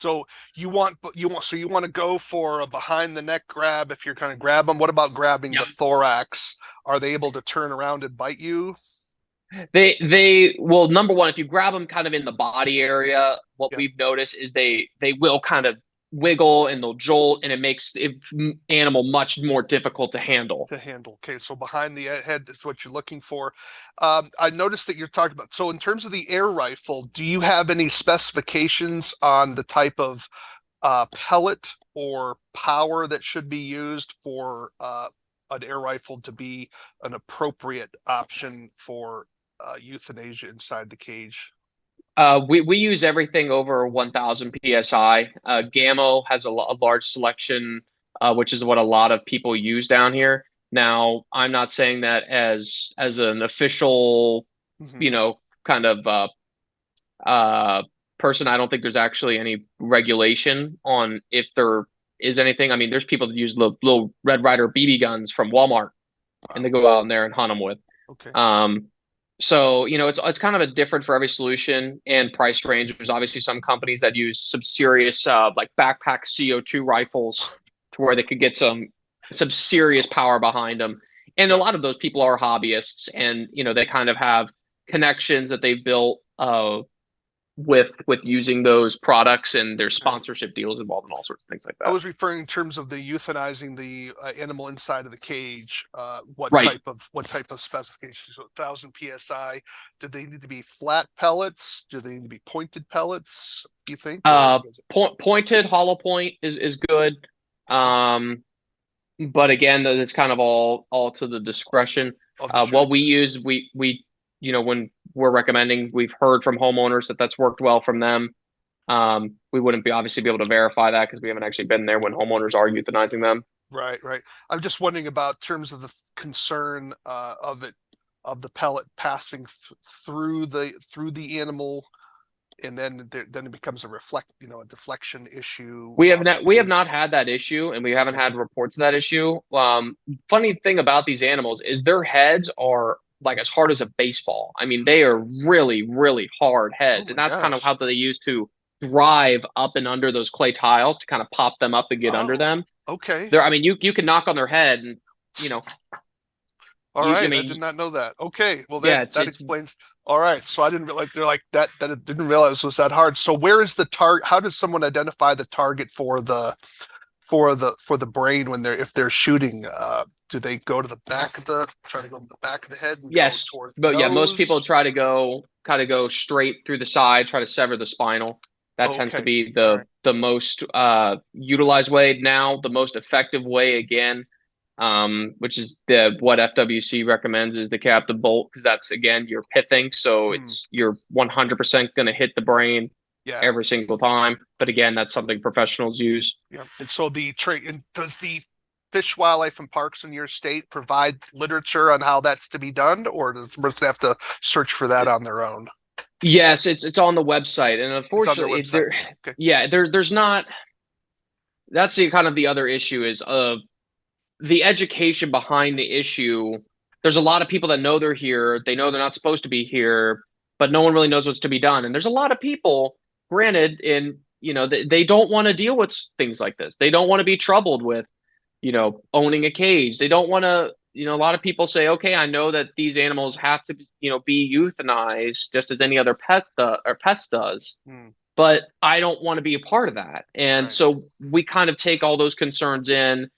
so you want to go for a behind the neck grab if you're kind of grab them. What about grabbing
Yep.
the thorax? Are they able to turn around and bite you?
Well, number one, if you grab them kind of in the body area, what
Yeah,
we've noticed is they will kind of wiggle and they'll jolt, and it makes the animal much more difficult to handle.
to handle. Okay, so behind the head is what you're looking for. I noticed that you're talking about. So in terms of the air rifle, do you have any specifications on the type of pellet or power that should be used for an air rifle to be an appropriate option for euthanasia inside the cage?
We use everything over 1,000 psi.
Okay.
Gamma has a large selection, which is what a lot of people use down here. Now, I'm not saying that as an official,
Hmm.
you know, kind of uh, person. I don't think there's actually any regulation on if there is anything. I mean, there's people that use little Red Ryder BB guns from Walmart, and they
Wow.
go out in there and hunt them with.
Okay.
Um, so it's kind of a different for every solution and price range. There's obviously some companies that use some serious like backpack CO2 rifles to where they could get some serious power behind them. And a
Yeah.
lot of those people are hobbyists, and they kind of have connections that they've built with using those products, and there's
Okay.
sponsorship deals involved and all sorts of things like
I
that.
was referring in terms of the euthanizing the animal inside of the cage.
Right.
What type of specifications? So 1,000 psi. Do they need to be flat pellets? Do they need to be pointed pellets? Do you think, or is it
Pointed hollow point is good.
okay?
But again, it's kind of all to the discretion.
of the
What
shoot.
we use, when we're recommending, we've heard from homeowners that that's worked well from them. We wouldn't obviously be able to verify that because we haven't actually been there when homeowners are euthanizing them.
Right, right. I'm just wondering about terms of the concern of the pellet passing through the animal, and then it becomes a deflection issue off the
We have
paint.
not had that issue, and we haven't
Okay.
had reports of that issue. Funny thing about these animals is their heads are like as hard as a baseball. I mean, they are really, really hard
Oh
heads, and
my
that's kind of how
gosh.
they use to drive up and under those clay tiles to kind of pop them up and get under
Oh,
them.
okay.
I mean, you can knock on their head, and you know,
All
I
right. I did
mean,
not know that. Okay. Well, that
yeah,
that explains. All right. So I didn't realize they're like that. That I didn't realize was that hard. So where is the target? How does someone identify the target for the brain when if they're shooting? Do they go to the back of the try to go to the back of the head and go
yes,
towards the
but yeah, most people
nose?
try to go straight through the side, try to sever the spinal. That tends to
Okay.
be
All right.
the most utilized way now, the most effective way again, which is the what FWC recommends is the captive bolt because that's again you're pithing, so
Hmm.
you're 100% going to hit the brain
Yeah.
every single time. But again, that's something professionals use.
Yeah. And so and does the Fish, Wildlife, and Parks in your state provide literature on how that's to be done, or does the person have to search for that on their own?
Yes, it's on the website, and
It's on their
unfortunately,
website. Okay.
there's not. That's the kind of the other issue is the education behind the issue. There's a lot of people that know they're here, they know they're not supposed to be here, but no one really knows what's to be done. And there's a lot of people, granted, in they don't want to deal with things like this. They don't want to be troubled with owning a cage. They don't want to. A lot of people say, okay, I know that these animals have to be euthanized just as any other pest does,
Hmm.
but I don't want to be a part of that. And
Right.
so we kind of take all those concerns in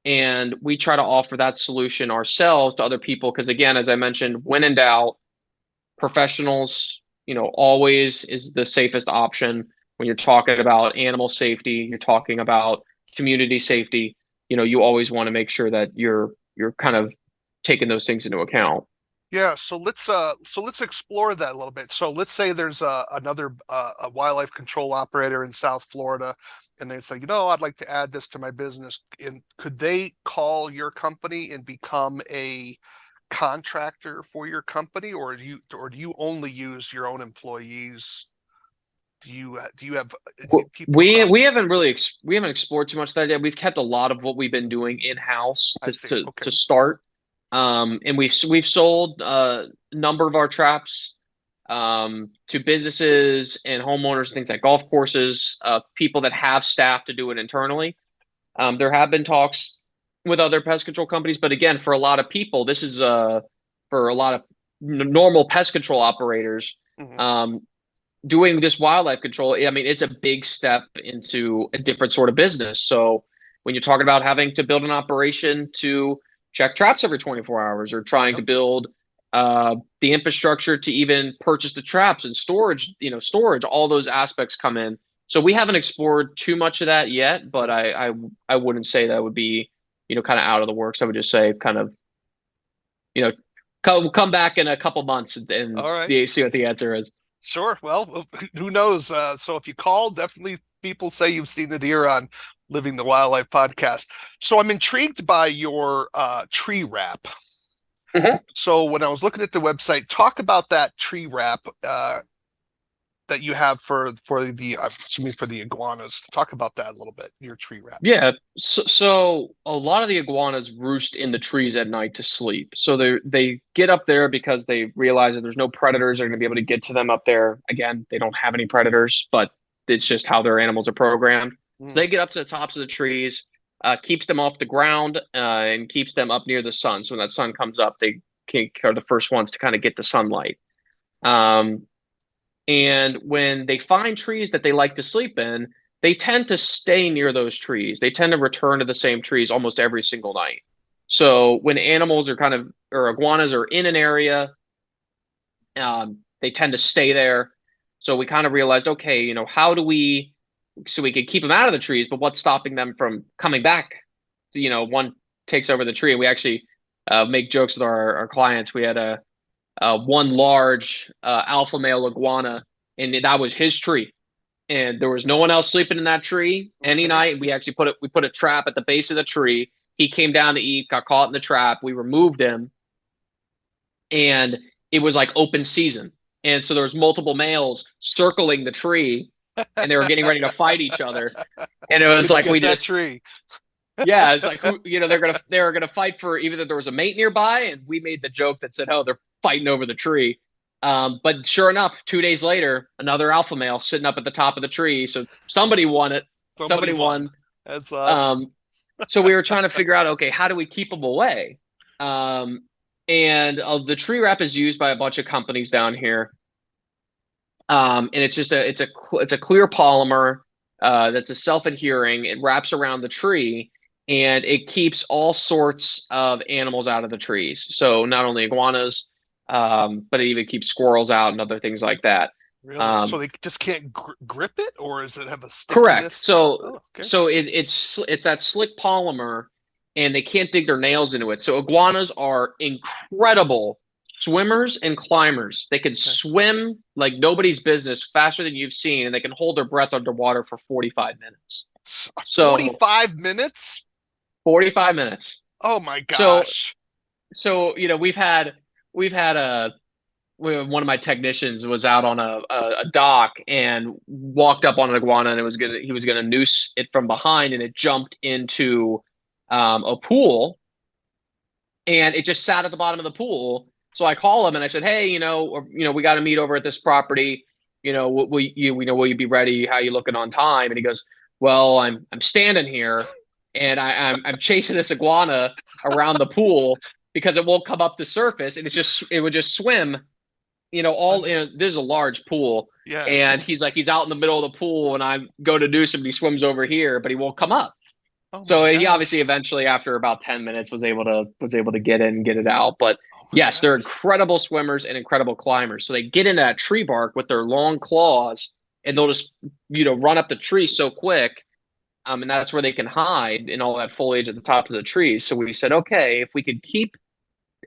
and we try to offer that solution ourselves to other people because again, as I mentioned, when in doubt, professionals always is the safest option when you're talking about animal safety, you're talking about community safety. You always want to make sure that you're kind of taking those things into account.
Yeah, so let's explore that a little bit. So let's say there's another a wildlife control operator in South Florida, and they say, I'd like to add this to my business. And could they call your company and become a contractor for your company, or do you only use your own employees? Do you have people across
We
the
haven't
state?
really we haven't explored too much of that yet. We've kept a lot of what we've been doing in house
I see.
to
Okay.
start. And we've sold a number of our traps to businesses and homeowners, things like golf courses, people that have staff to do it internally. There have been talks with other pest control companies, but again, for a lot of people, this is for a lot of normal pest control operators.
Hmm.
Um, Doing this wildlife control, I mean, it's a big step into a different sort of business. So when you're talking about having to build an operation to check traps every 24 hours or trying to
Yep.
build the infrastructure to even purchase the traps and storage, all those aspects come in. So we haven't explored too much of that yet, but
Yep.
I wouldn't say that would be, kind of out of the works. I would just say kind of, you know, come back in a couple months and
All right.
see what the answer is.
Sure. Well, who knows? So if you call, definitely people say you've seen it here on Living the Wildlife podcast. So I'm intrigued by your tree wrap.
Mhm.
So when I was looking at the website, talk about that tree wrap that you have for the I'm assuming for the iguanas. Talk about that a little bit. Your tree wrap.
Yeah, so a lot of the iguanas roost in the trees at night to sleep. So they get up there because they realize that there's no predators that are going to be able to get to them up there. Again, they don't have any predators, but it's just how their animals are programmed. So
Mm,
they get up to the tops of the trees, keeps them off the ground, and keeps them up near the sun. So when that sun comes up, are the first ones to kind of get the sunlight. Um, and when they find trees that they like to sleep in, they tend to stay near those trees. They tend to return to the same trees almost every single night. So when animals are or iguanas are in an area, they tend to stay there. So we kind of realized, okay, how do so we could keep them out of the trees, but what's stopping them from coming back? So, one takes over the tree, and we actually make jokes with our clients. We had a one large alpha male iguana, and that was his tree. And there was no one else sleeping in that tree any
Okay.
night. We actually put a trap at the base of the tree. He came down to eat, got caught in the trap. We removed him, and it was like open season. And so there was multiple males circling the tree, and they were getting ready to fight each other. And it was
Where'd you
like
get
we
that
just
tree?
yeah, it's like who they're gonna fight for either that there was a mate nearby, and we made the joke that said, "Oh, they're fighting over the tree." But sure enough, 2 days later, another alpha male sitting up at the top of the tree. So somebody won it.
Somebody
Somebody
won.
won.
That's awesome.
Um, so we were trying to figure out, okay, how do we keep them away? And the tree wrap is used by a bunch of companies down here. And it's just it's a clear polymer that's a self-adhering. It wraps around the tree, and it keeps all sorts of animals out of the trees. So not only iguanas, but it even keeps squirrels out and other things like that.
Really? So they just can't grip it, or does it have a
Correct.
stickiness?
So
Oh, okay.
so it's that slick polymer, and they can't dig their nails into it. So iguanas are incredible swimmers and climbers. They can
Okay.
swim like nobody's business, faster than you've seen, and they can hold their breath underwater for 45 minutes. So
45 minutes?
45 minutes.
Oh my
So
gosh.
so we've had one of my technicians was out on a dock and walked up on an iguana, and he was gonna noose it from behind, and it jumped into a pool, and it just sat at the bottom of the pool. So I call him and I said, "Hey, we got to meet over at this property. Will you be ready? How you looking on time?" And he goes, "Well, I'm standing here, and I'm chasing this iguana around the pool because it won't come up the surface, and it would just swim. There's a large pool,
Yeah.
and he's out in the middle of the pool, and I go to do some, and he swims over here, but he won't come up."
Oh my
So he
gosh.
obviously eventually, after about 10 minutes, was able to get in and get it out. But
Oh my
yes, they're
gosh.
incredible swimmers and incredible climbers. So they get into that tree bark with their long claws, and they'll just run up the tree so quick. And that's where they can hide in all that foliage at the top of the trees. So we said, okay, if we could keep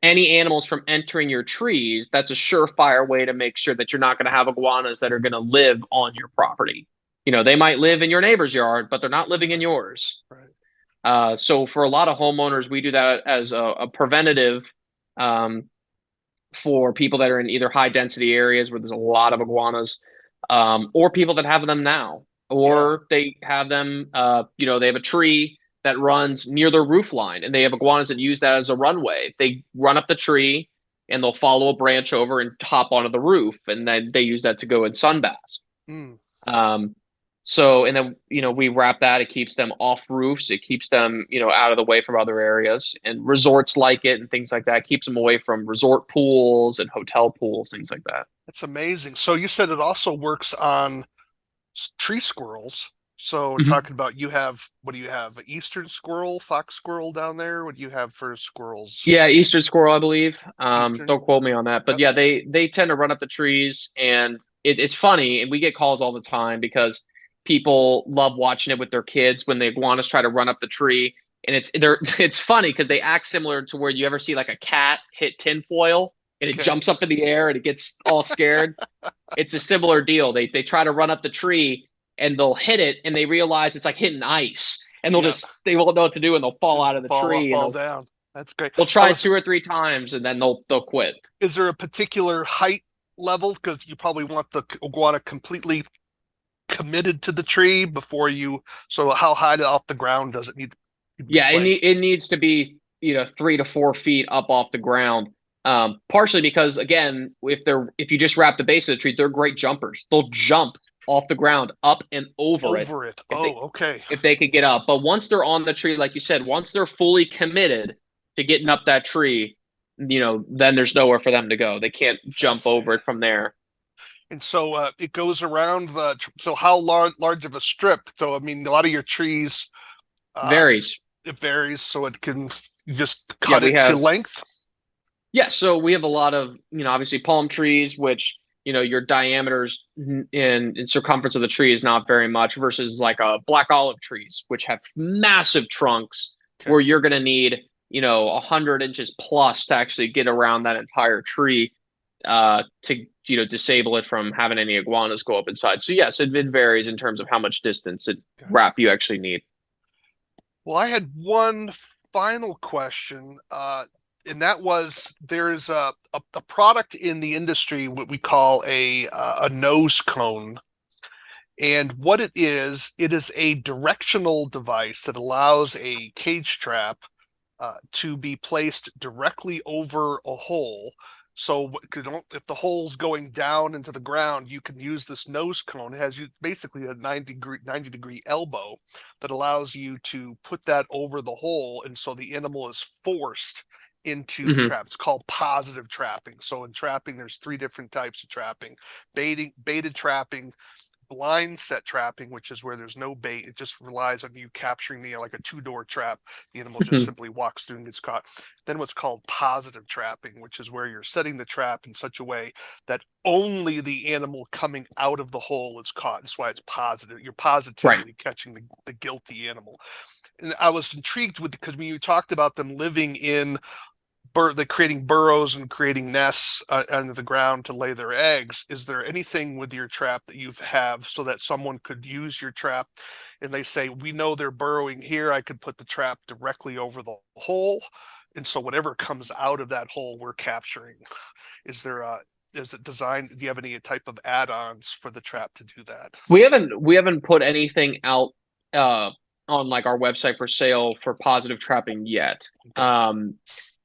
any animals from entering your trees, that's a surefire way to make sure that you're not going to have iguanas that are going to live on your property. They might live in your neighbor's yard, but they're not living in yours.
Right.
So for a lot of homeowners, we do that as a preventative for people that are in either high density areas where there's a lot of iguanas, or people that have them now,
Yeah.
or they have them, they have a tree that runs near their roof line, and they have iguanas that use that as a runway. They run up the tree, and they'll follow a branch over and hop onto the roof, and then they use that to go and sunbask.
Mm.
Um, so, and then, we wrap that. It keeps them off roofs. It keeps them, out of the way from other areas, and resorts like it and things like that. It keeps them away from resort pools and hotel pools, things like that.
That's amazing. So you said it also works on tree squirrels. So we're
Mhm.
talking about what do you have? Eastern squirrel, fox squirrel down there? What do you have for squirrels?
Yeah, eastern squirrel, I believe.
Eastern?
Don't quote me on that, but
Yep.
yeah, they tend to run up the trees, and it's funny, and we get calls all the time because people love watching it with their kids when the iguanas try to run up the tree, and it's funny because they act similar to where you ever see like a cat hit tinfoil and it
Okay.
jumps up in the air and it gets all scared. It's a similar deal. They try to run up the tree, and they'll hit it, and they realize it's like hitting ice, and
Yeah.
they won't know what to do, and they'll fall out of the tree, and
Fall
they'll
down. That's great.
they'll
Oh,
try it 2 or 3 times, and then they'll quit.
is there a particular height level? Because you probably want the iguana completely committed to the tree before you. So how high off the ground does it need to be
Yeah,
placed?
it needs to be 3 to 4 feet up off the ground. Partially because, again, if you just wrap the base of the tree, they're great jumpers. They'll jump off the ground up and over it
Over it.
if they
Oh, okay.
if they could get up. But once they're on the tree, like you said, once they're fully committed to getting up that tree, then there's nowhere for them to go. They can't jump over
Fascinating.
it from there.
And so it goes around the. So how large of a strip? So I mean, a lot of your trees, uh,
Varies.
it varies. So it can you just
Yeah,
cut
we
it to
have
length.
Yeah, so we have a lot of, obviously palm trees, which, your diameters in circumference of the tree is not very much versus like a black olive trees, which have massive trunks
Okay.
where you're going to need 100 inches plus to actually get around that entire tree to disable it from having any iguanas go up inside. So yes, it varies in terms of how much distance and
Gotcha.
wrap you actually need.
Well, I had one final question, and that was there's a product in the industry what we call a nose cone. And what it is a directional device that allows a cage trap to be placed directly over a hole. So if the hole's going down into the ground, you can use this nose cone. It has basically a 90-degree elbow that allows you to put that over the hole. And so the animal is forced into the
Hmm.
trap. It's called positive trapping. So in trapping, there's three different types of trapping: baited trapping, blind set trapping, which is where there's no bait. It just relies on you capturing like a two-door trap. The animal just simply walks through and gets caught. Then what's called positive trapping, which is where you're setting the trap in such a way that only the animal coming out of the hole is caught. That's why it's positive. You're
Right.
positively catching the guilty animal. And I was intrigued with, because when you talked about them living in they're creating burrows and creating nests under the ground to lay their eggs. Is there anything with your trap that you have so that someone could use your trap and they say, we know they're burrowing here, I could put the trap directly over the hole, and so whatever comes out of that hole we're capturing? Is there a is it designed, do you have any type of add-ons for the trap to do that?
We haven't put anything out uh, on like our website for sale for positive trapping yet.
Okay.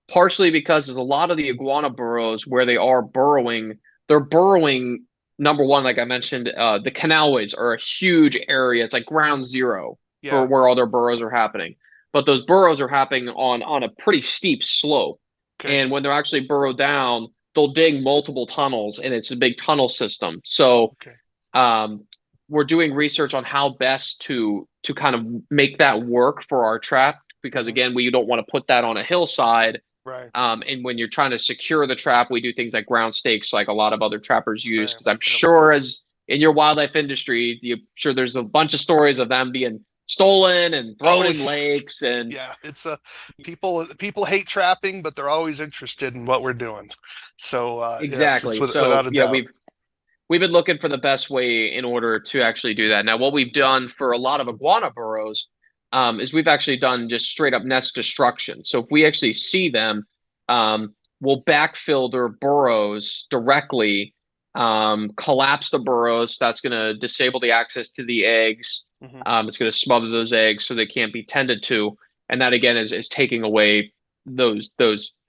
Partially because there's a lot of the iguana burrows where they are burrowing. They're burrowing. Number one, like I mentioned, the canalways are a huge area. It's like ground zero for
Yeah.
where all their burrows are happening. But those burrows are happening on a pretty steep slope.
Okay.
And when they're actually burrowed down, they'll dig multiple tunnels, and it's a big tunnel system. So
Okay.
um, we're doing research on how best to kind of make that work for our trap, because
Hmm.
again, we don't want to put that on a hillside.
Right.
And when you're trying to secure the trap, we do things like ground stakes, like a lot of other trappers use.
Right.
Because I'm
Yep.
sure, as in your wildlife industry, you're sure there's a bunch of stories of them being stolen and
Oh,
thrown in lakes. And
yeah, it's a people hate trapping, but they're always interested in what we're doing. So yes, it's
exactly. So
without a
yeah,
doubt.
we've been looking for the best way in order to actually do that. Now, what we've done for a lot of iguana burrows is we've actually done just straight up nest destruction. So if we actually see them, we'll backfill their burrows directly, collapse the burrows. That's going to disable the access to the eggs.
Hmm.
It's going to smother those eggs so they can't be tended to. And that again is taking away those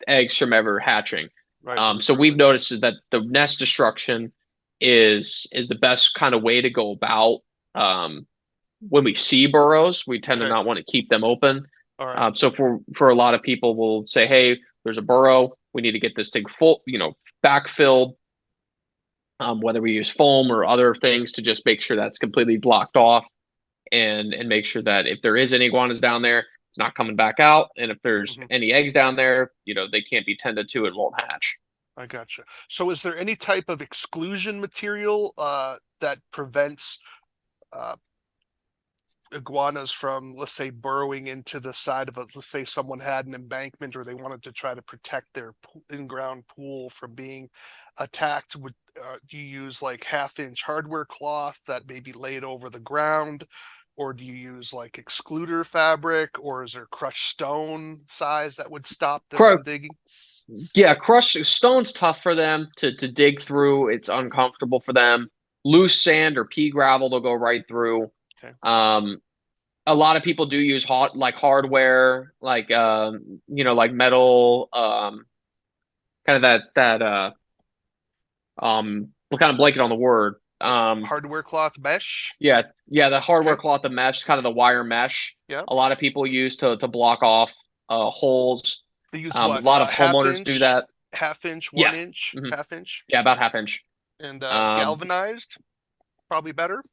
eggs from ever hatching.
Right, the
So we've
recruitment.
noticed is that the nest destruction is the best kind of way to go about when we see burrows. We tend to
Okay,
not want to keep them open.
all right.
So for a lot of people, we'll say, hey, there's a burrow. We need to get this thing full, backfilled. Whether we use foam or other things to just make sure that's completely blocked off, and make sure that if there is any iguanas down there, it's not coming back out. And if there's
Hmm.
any eggs down there, they can't be tended to and won't hatch.
I gotcha. So is there any type of exclusion material that prevents uh, iguanas from, let's say, burrowing into the side of let's say someone had an embankment or they wanted to try to protect their in-ground pool from being attacked? Do you use like half-inch hardware cloth that may be laid over the ground, or do you use like excluder fabric, or is there crushed stone size that would stop them from digging?
Yeah, crushed stone's tough for them to dig through. It's uncomfortable for them. Loose sand or pea gravel, they'll go right through.
Okay.
Um, a lot of people do use like hardware, like like metal, kind of that we're kind of blanking on the word.
Hardware cloth mesh.
Yeah, the hardware
Okay.
cloth, the mesh, kind of the wire mesh.
Yeah.
A lot of people use to block off holes.
They use
A
what?
lot of
Half
homeowners do
inch,
that.
half inch, one
Yeah.
inch,
Hmm.
half inch,
Yeah, about half inch.
and
Um,
galvanized. Probably better.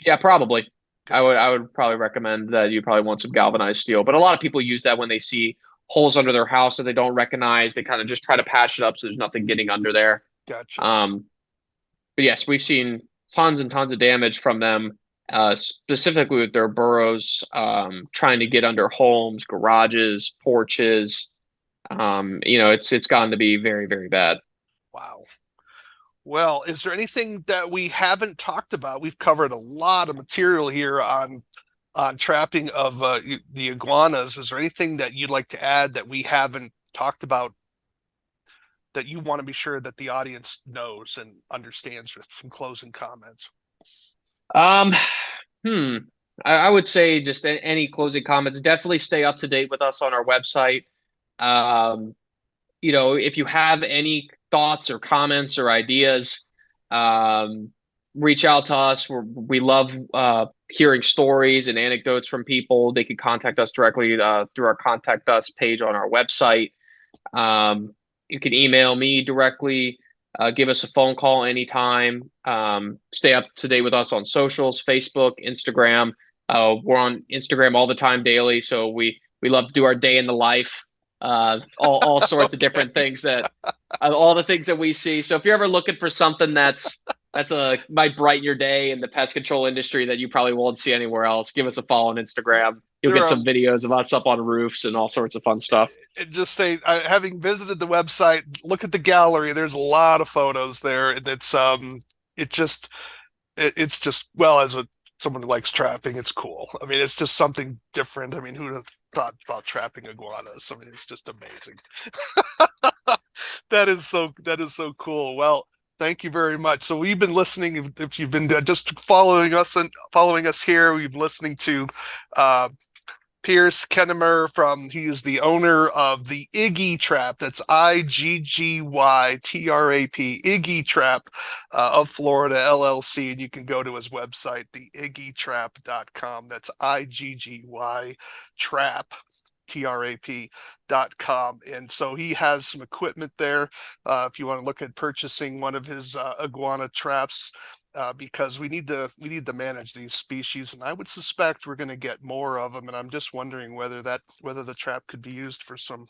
yeah, probably. I
Okay.
would I would probably recommend that you probably want some galvanized steel. But a lot of people use that when they see holes under their house that they don't recognize. They kind of just try to patch it up so there's nothing getting under there.
Gotcha.
Um, but yes, we've seen tons and tons of damage from them. specifically with their burrows, trying to get under homes, garages, porches. It's gotten to be very, very bad.
Wow. Well, is there anything that we haven't talked about? We've covered a lot of material here on trapping of the iguanas. Is there anything that you'd like to add that we haven't talked about that you want to be sure that the audience knows and understands with some closing comments?
Um, hmm. I would say just any closing comments. Definitely stay up to date with us on our website. Um, if you have any thoughts or comments or ideas, um, reach out to us. We love hearing stories and anecdotes from people. They can contact us directly through our contact us page on our website. You can email me directly, give us a phone call anytime. Stay up to date with us on socials, Facebook, Instagram. We're on Instagram all the time, daily. So we love to do our day in the life, all sorts of
Okay.
different things that all the things that we see. So if you're ever looking for something that's might brighten your day in the pest control industry that you probably won't see anywhere else, give us a follow on Instagram. You'll
There
get
are
some videos of us up on roofs and all sorts of fun stuff.
just say having visited the website, look at the gallery. There's a lot of photos there, and it just it's just well as a someone who likes trapping, it's cool. I mean, it's just something different. I mean, who'd have thought about trapping iguanas? I mean, it's just amazing. That is so cool. Well, thank you very much. So we've been listening. If you've been just following us and following us here, we've been listening to uh, Pierce Kennemer he is the owner of the Iggy Trap. That's IggyTrap, Iggy Trap of Florida LLC. And you can go to his website, the IggyTrap.com. That's IggyTrap. TRAP.com. And so he has some equipment there if you want to look at purchasing one of his iguana traps. Because we need to manage these species, and I would suspect we're going to get more of them. And I'm just wondering whether the trap could be used for some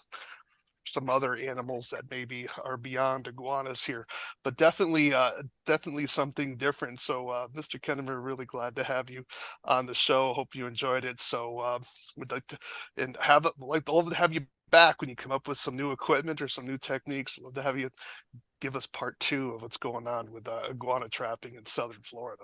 other animals that maybe are beyond iguanas here, but definitely something different. So Mr. Kennemer, really glad to have you on the show. Hope you enjoyed it. So we'd like to and have like love to have you back when you come up with some new equipment or some new techniques. We'd love to have you give us part two of what's going on with iguana trapping in southern Florida.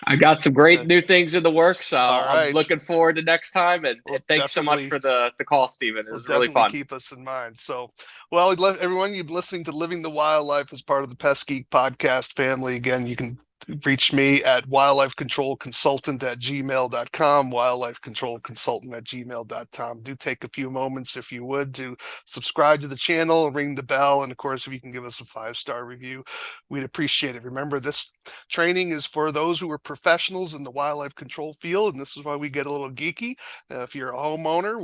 I got some great
Okay.
new things in the works. So
All
I'm
right.
looking forward to next time. And
Well,
thanks so much
definitely
for the call, Stephen. It
will
was really
definitely
fun.
keep us in mind. So, well, everyone, you've been listening to Living the Wildlife as part of the Pest Geek podcast family. Again, you can reach me at wildlifecontrolconsultant@gmail.com, wildlifecontrolconsultant@gmail.com. Do take a few moments, if you would, to subscribe to the channel, ring the bell, and of course, if you can give us a 5-star review, we'd appreciate it. Remember, this training is for those who are professionals in the wildlife control field, and this is why we get a little geeky. If you're a homeowner,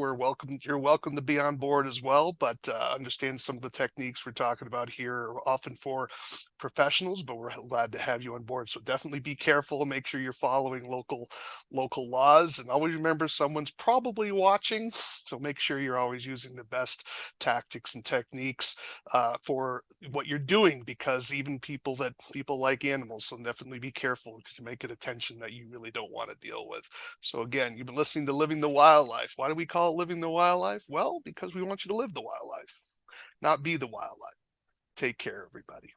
you're welcome to be on board as well, but understand some of the techniques we're talking about here are often for professionals, but we're glad to have you on board. So definitely be careful and make sure you're following local laws, and always remember someone's probably watching. So make sure you're always using the best tactics and techniques for what you're doing, because even people like animals, so definitely be careful because you may get attention that you really don't want to deal with. So again, you've been listening to Living the Wildlife. Why do we call it Living the Wildlife? Well, because we want you to live the wildlife, not be the wildlife. Take care, everybody.